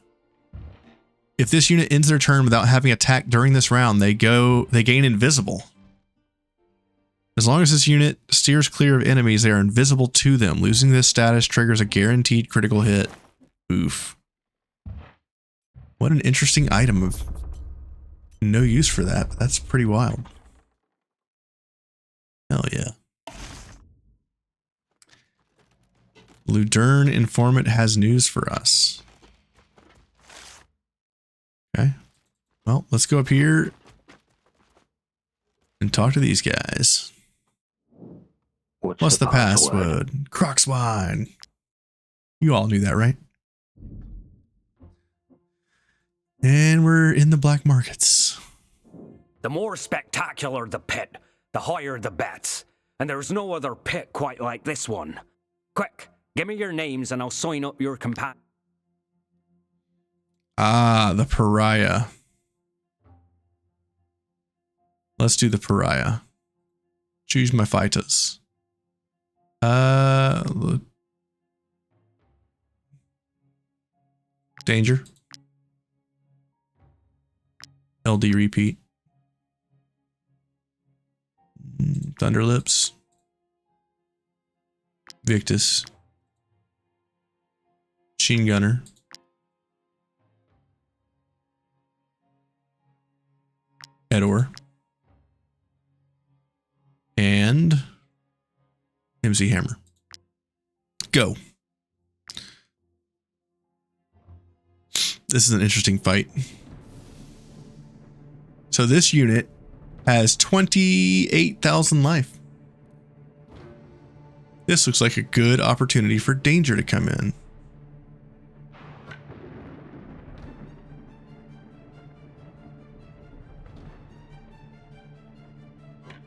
If this unit ends their turn without having attacked during this round, they gain invisible. As long as this unit steers clear of enemies, they are invisible to them. Losing this status triggers a guaranteed critical hit. Oof. What an interesting item of no use for that. That's pretty wild. Hell yeah. Ludern informant has news for us. Okay. Well, let's go up here and talk to these guys. What's the password? Crocswine. You all knew that, right? And we're in the black markets. The more spectacular the pit, the higher the bets. And there's no other pit quite like this one. Quick, give me your names and I'll sign up your companion. Ah, the Pariah. Let's do the Pariah. Choose my fighters. Danger. LD repeat. Thunderlips. Victus. Machine Gunner. Edor. And MC Hammer. Go. This is an interesting fight. So this unit has 28,000 life. This looks like a good opportunity for Danger to come in.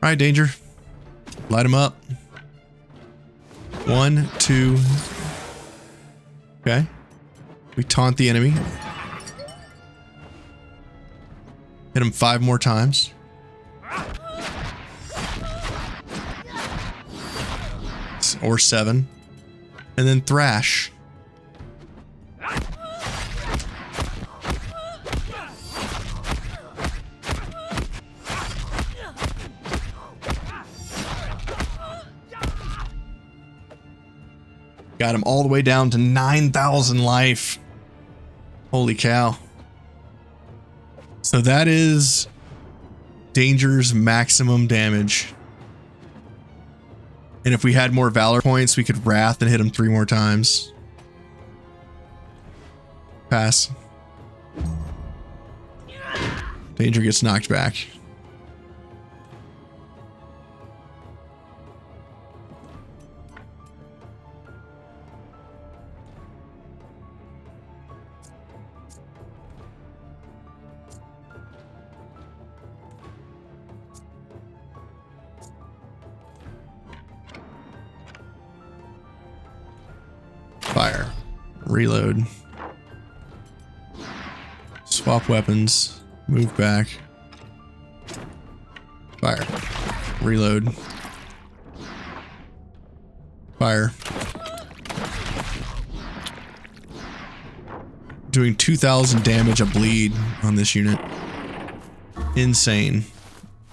All right, Danger. Light him up. 1, 2. Okay. We taunt the enemy. Hit him 5 more times. Or 7. And then thrash. Got him all the way down to 9,000 life. Holy cow. So that is Danger's maximum damage. And if we had more Valor points, we could Wrath and hit him 3 more times. Pass. Danger gets knocked back. Fire. Reload. Swap weapons. Move back. Fire. Reload. Fire. Doing 2,000 damage a bleed on this unit. Insane.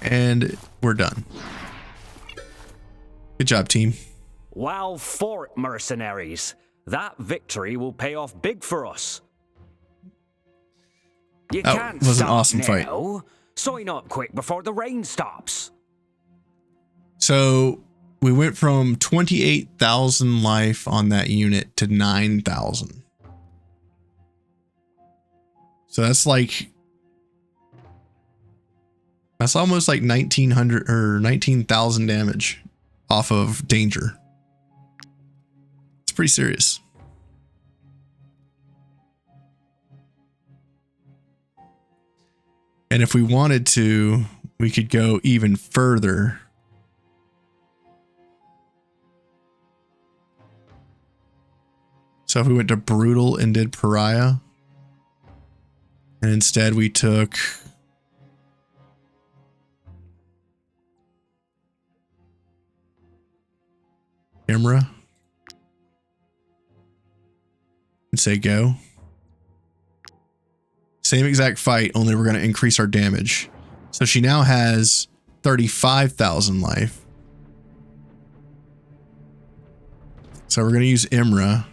And we're done. Good job, team. Well fought, mercenaries. That victory will pay off big for us. You can't was an stop awesome now. fight. Sign up quick before the rain stops. So we went from 28,000 life on that unit to 9,000. So that's like, that's almost like 1,900 or 19,000 damage off of Danger. It's pretty serious. And if we wanted to, we could go even further. So if we went to Brutal and did Pariah, and instead we took Imra and say go. Same exact fight, only we're going to increase our damage. So she now has 35,000 life. So we're going to use Imra.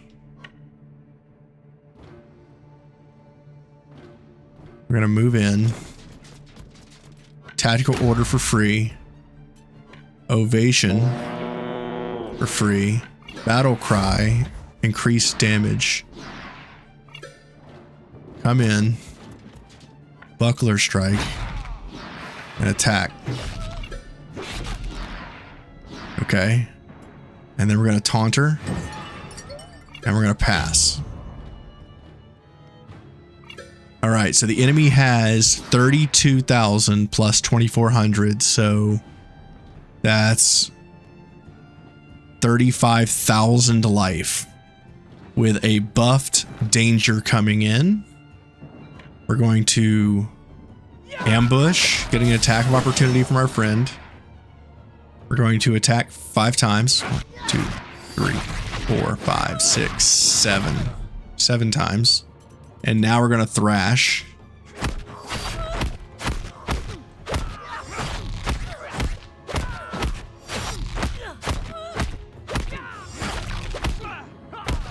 We're going to move in. Tactical order for free. Ovation for free. Battle cry. Increased damage. Come in. Buckler strike. And attack. Okay. And then we're going to taunt her. And we're going to pass. All right, so the enemy has 32,000 plus 2,400, so that's 35,000 life. With a buffed Danger coming in, we're going to Ambush, getting an attack of opportunity from our friend. We're going to attack 5 times. 1, 2, 3, 4, 5, 6, 7. 7 times. And now we're going to thrash.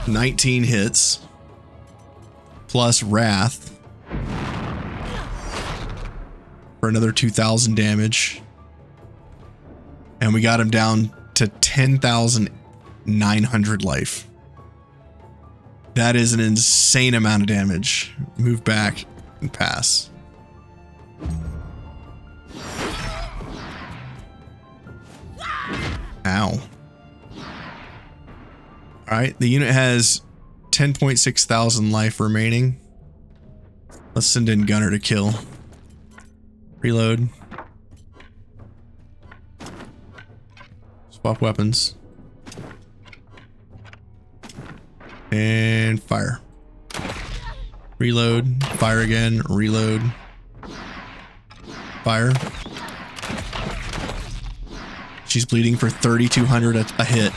$19 hits. Plus Wrath. For another 2,000 damage. And we got him down to 10,900 life. That is an insane amount of damage. Move back and pass. Ow. Alright, the unit has 10.6 thousand life remaining. Let's send in Gunner to kill. Reload. Swap weapons. And fire. Reload. Fire again. Reload. Fire. She's bleeding for 3,200 a hit.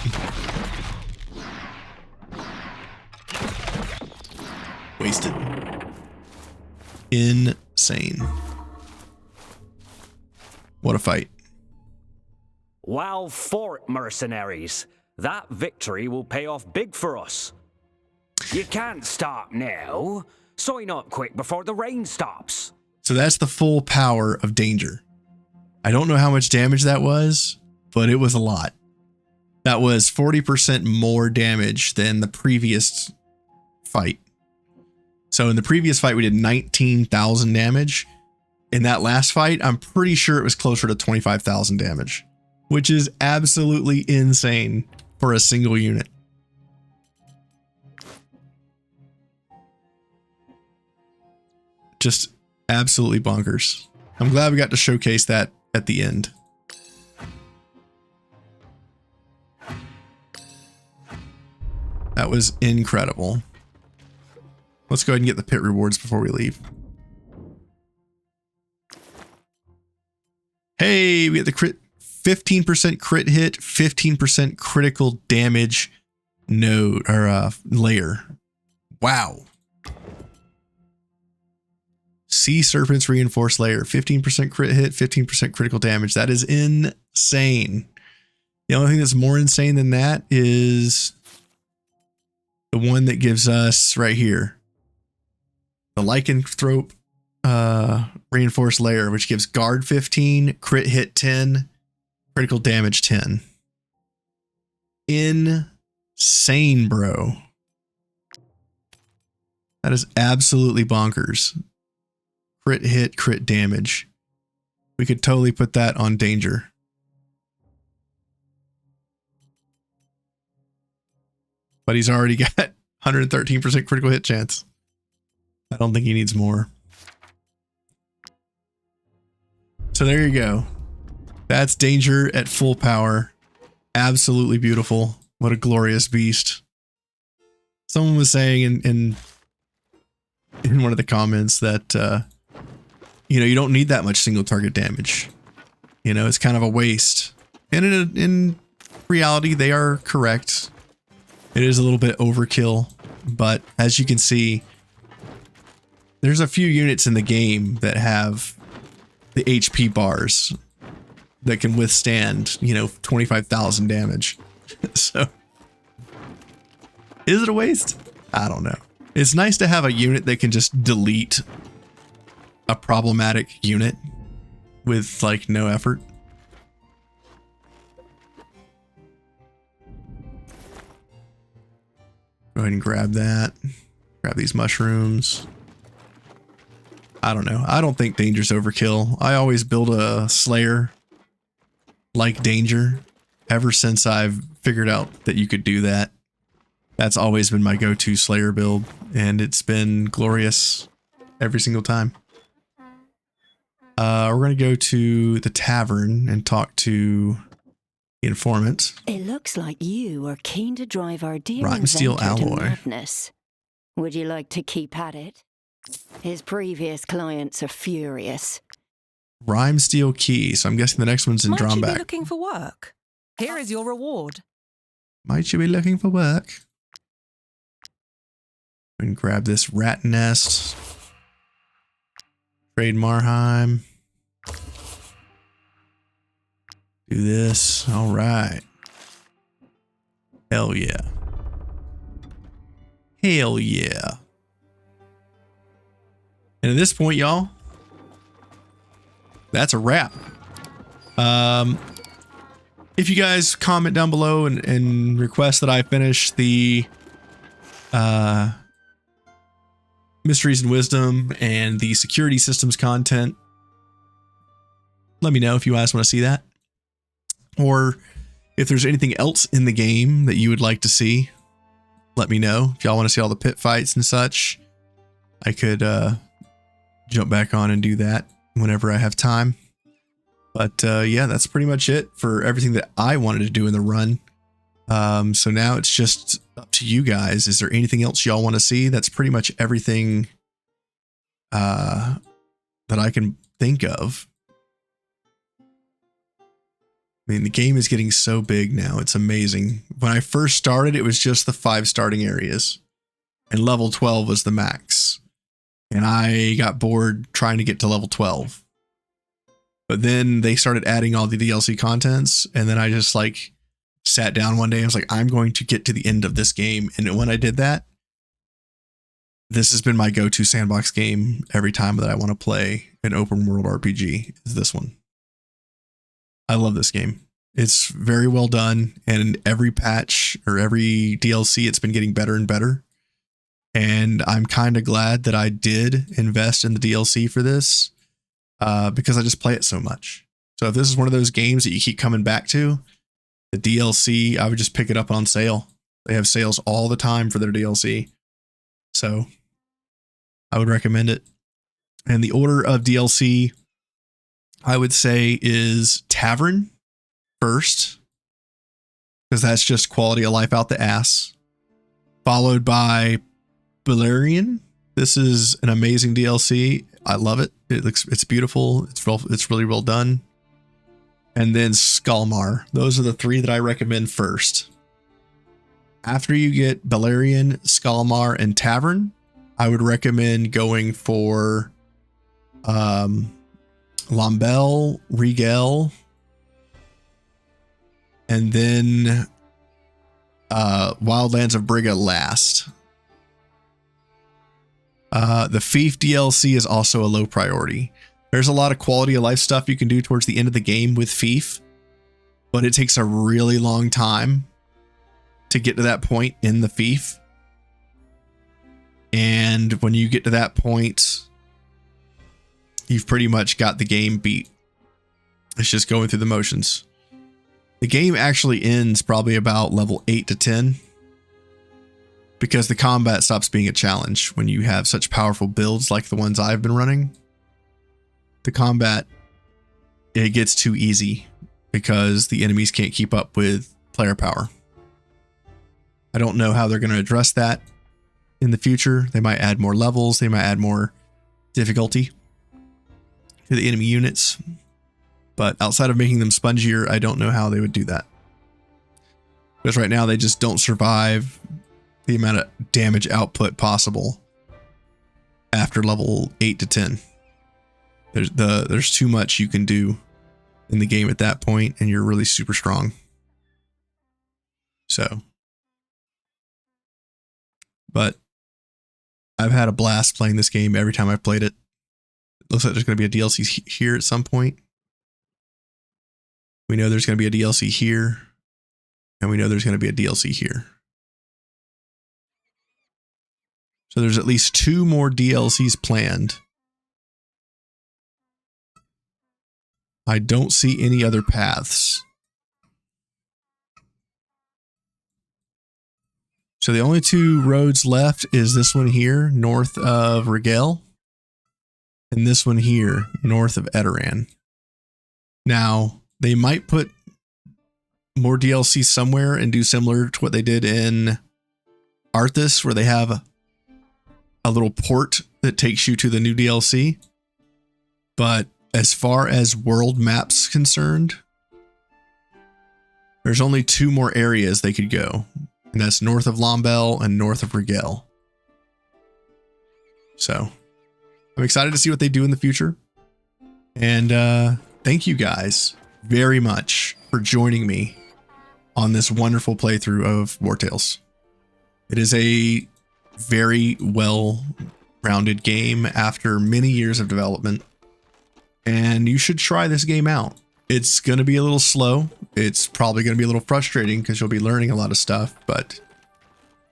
Wasted. Insane. What a fight. Well fought, mercenaries. That victory will pay off big for us. You can't stop now. Sign up quick before the rain stops. So that's the full power of Danger. I don't know how much damage that was, but it was a lot. That was 40% more damage than the previous fight. So in the previous fight, we did 19,000 damage. In that last fight, I'm pretty sure it was closer to 25,000 damage, which is absolutely insane for a single unit. Just absolutely bonkers. I'm glad we got to showcase that at the end. That was incredible. Let's go ahead and get the pit rewards before we leave. Hey, we get the crit, 15% crit hit, 15% critical damage node or layer. Wow. Sea Serpent's reinforced layer, 15% crit hit, 15% critical damage. That is insane. The only thing that's more insane than that is the one that gives us right here. The Lycanthrope reinforced layer, which gives guard 15, crit hit 10, critical damage 10. Insane, bro. That is absolutely bonkers. Crit hit, crit damage. We could totally put that on Danger. But he's already got 113% critical hit chance. I don't think he needs more. So there you go. That's Danger at full power. Absolutely beautiful. What a glorious beast. Someone was saying in one of the comments that, you know, you don't need that much single target damage. You know, it's kind of a waste. And in reality, they are correct. It is a little bit overkill, but as you can see, there's a few units in the game that have the HP bars that can withstand, you know, 25,000 damage. So, is it a waste? I don't know. It's nice to have a unit that can just delete a problematic unit with like no effort. Go ahead and grab that. Grab these mushrooms. I don't know. I don't think Danger's overkill. I always build a Slayer like Danger ever since I've figured out that you could do that. That's always been my go-to Slayer build, and it's been glorious every single time. We're going to go to the tavern and talk to the informant. It looks like you are keen to drive our dear Rotten steel inventor to alloy. madness. Would you like to keep at it? His previous clients are furious. Rhyme Steel Key. So I'm guessing the next one's in Might you be Drawback. looking for work? Here is your reward. Might you be looking for work? And grab this rat nest. Trade Marheim. Do this. All right. Hell yeah. Hell yeah. And at this point, y'all, that's a wrap. If you guys comment down below and request that I finish the Mysteries and Wisdom and the security systems content, let me know if you guys want to see that. Or if there's anything else in the game that you would like to see, let me know. If y'all want to see all the pit fights and such, I could jump back on and do that whenever I have time. But yeah, that's pretty much it for everything that I wanted to do in the run. So now it's just up to you guys. Is there anything else y'all want to see? That's pretty much everything that I can think of. I mean, the game is getting so big now. It's amazing. When I first started, it was just the 5 starting areas. And level 12 was the max. And I got bored trying to get to level 12. But then they started adding all the DLC contents. And then I just like sat down one day and was like, I'm going to get to the end of this game. And when I did that, this has been my go-to sandbox game every time that I want to play an open world RPG is this one. I love this game. It's very well done, and every patch or every DLC, it's been getting better and better. And I'm kind of glad that I did invest in the DLC for this because I just play it so much. So if this is one of those games that you keep coming back to, the DLC, I would just pick it up on sale. They have sales all the time for their DLC. So I would recommend it. And the order of DLC, I would say, is Tavern first, because that's just quality of life out the ass. Followed by Balerion. This is an amazing DLC. I love it. It's beautiful. It's really well done. And then Skalmar. Those are the 3 that I recommend first. After you get Balerion, Skalmar, and Tavern, I would recommend going for Lombel, Rigel, and then Wildlands of Brigga last. The Fief DLC is also a low priority. There's a lot of quality of life stuff you can do towards the end of the game with Fief, but it takes a really long time to get to that point in the Fief. And when you get to that point, you've pretty much got the game beat. It's just going through the motions. The game actually ends probably about level 8 to 10 because the combat stops being a challenge when you have such powerful builds like the ones I've been running. The combat, it gets too easy because the enemies can't keep up with player power. I don't know how they're going to address that in the future. They might add more levels. They might add more difficulty to the enemy units. But outside of making them spongier, I don't know how they would do that. Because right now they just don't survive the amount of damage output possible after level 8 to 10. There's too much you can do in the game at that point, and you're really super strong. So, but I've had a blast playing this game every time I've played it. Looks like there's going to be a DLC here at some point. We know there's going to be a DLC here, and we know there's going to be a DLC here. So there's at least 2 more DLCs planned. I don't see any other paths. So the only 2 roads left is this one here, north of Rigel, and this one here, north of Edoran. Now, they might put more DLC somewhere and do similar to what they did in Arthas, where they have a little port that takes you to the new DLC. But as far as world maps concerned, there's only 2 more areas they could go. And that's north of Lombell and north of Rigel. So I'm excited to see what they do in the future. And thank you guys very much for joining me on this wonderful playthrough of Wartales. It is a very well-rounded game after many years of development. And you should try this game out. It's going to be a little slow. It's probably going to be a little frustrating because you'll be learning a lot of stuff, but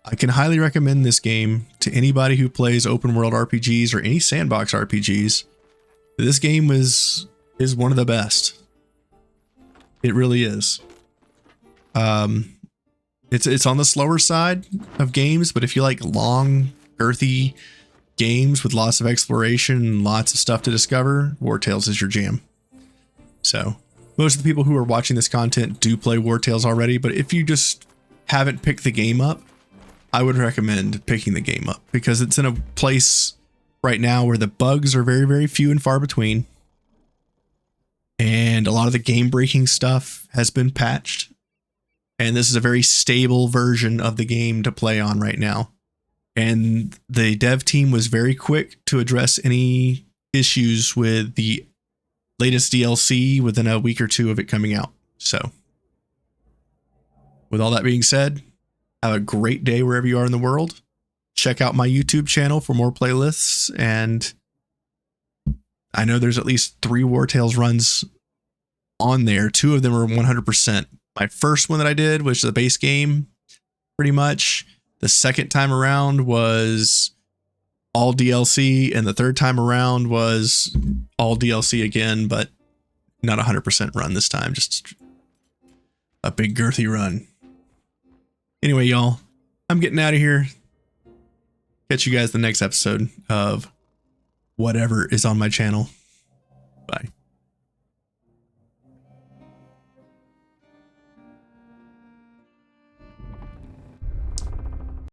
I can highly recommend this game to anybody who plays open world RPGs or any sandbox RPGs. This game is one of the best. It really is. It's on the slower side of games, but if you like long, girthy games with lots of exploration and lots of stuff to discover, Wartales is your jam. So most of the people who are watching this content do play Wartales already, but if you just haven't picked the game up, I would recommend picking the game up because it's in a place right now where the bugs are very, very few and far between. And a lot of the game breaking stuff has been patched. And this is a very stable version of the game to play on right now. And the dev team was very quick to address any issues with the latest DLC within a week or 2 of it coming out. So with all that being said, have a great day wherever you are in the world. Check out my YouTube channel for more playlists. And I know there's at least 3 Wartales runs on there. 2 of them are 100%. My first one that I did was the base game, pretty much. The second time around was all DLC, and the third time around was all DLC again, but not 100% run this time, just a big girthy run. Anyway, y'all, I'm getting out of here. Catch you guys the next episode of whatever is on my channel.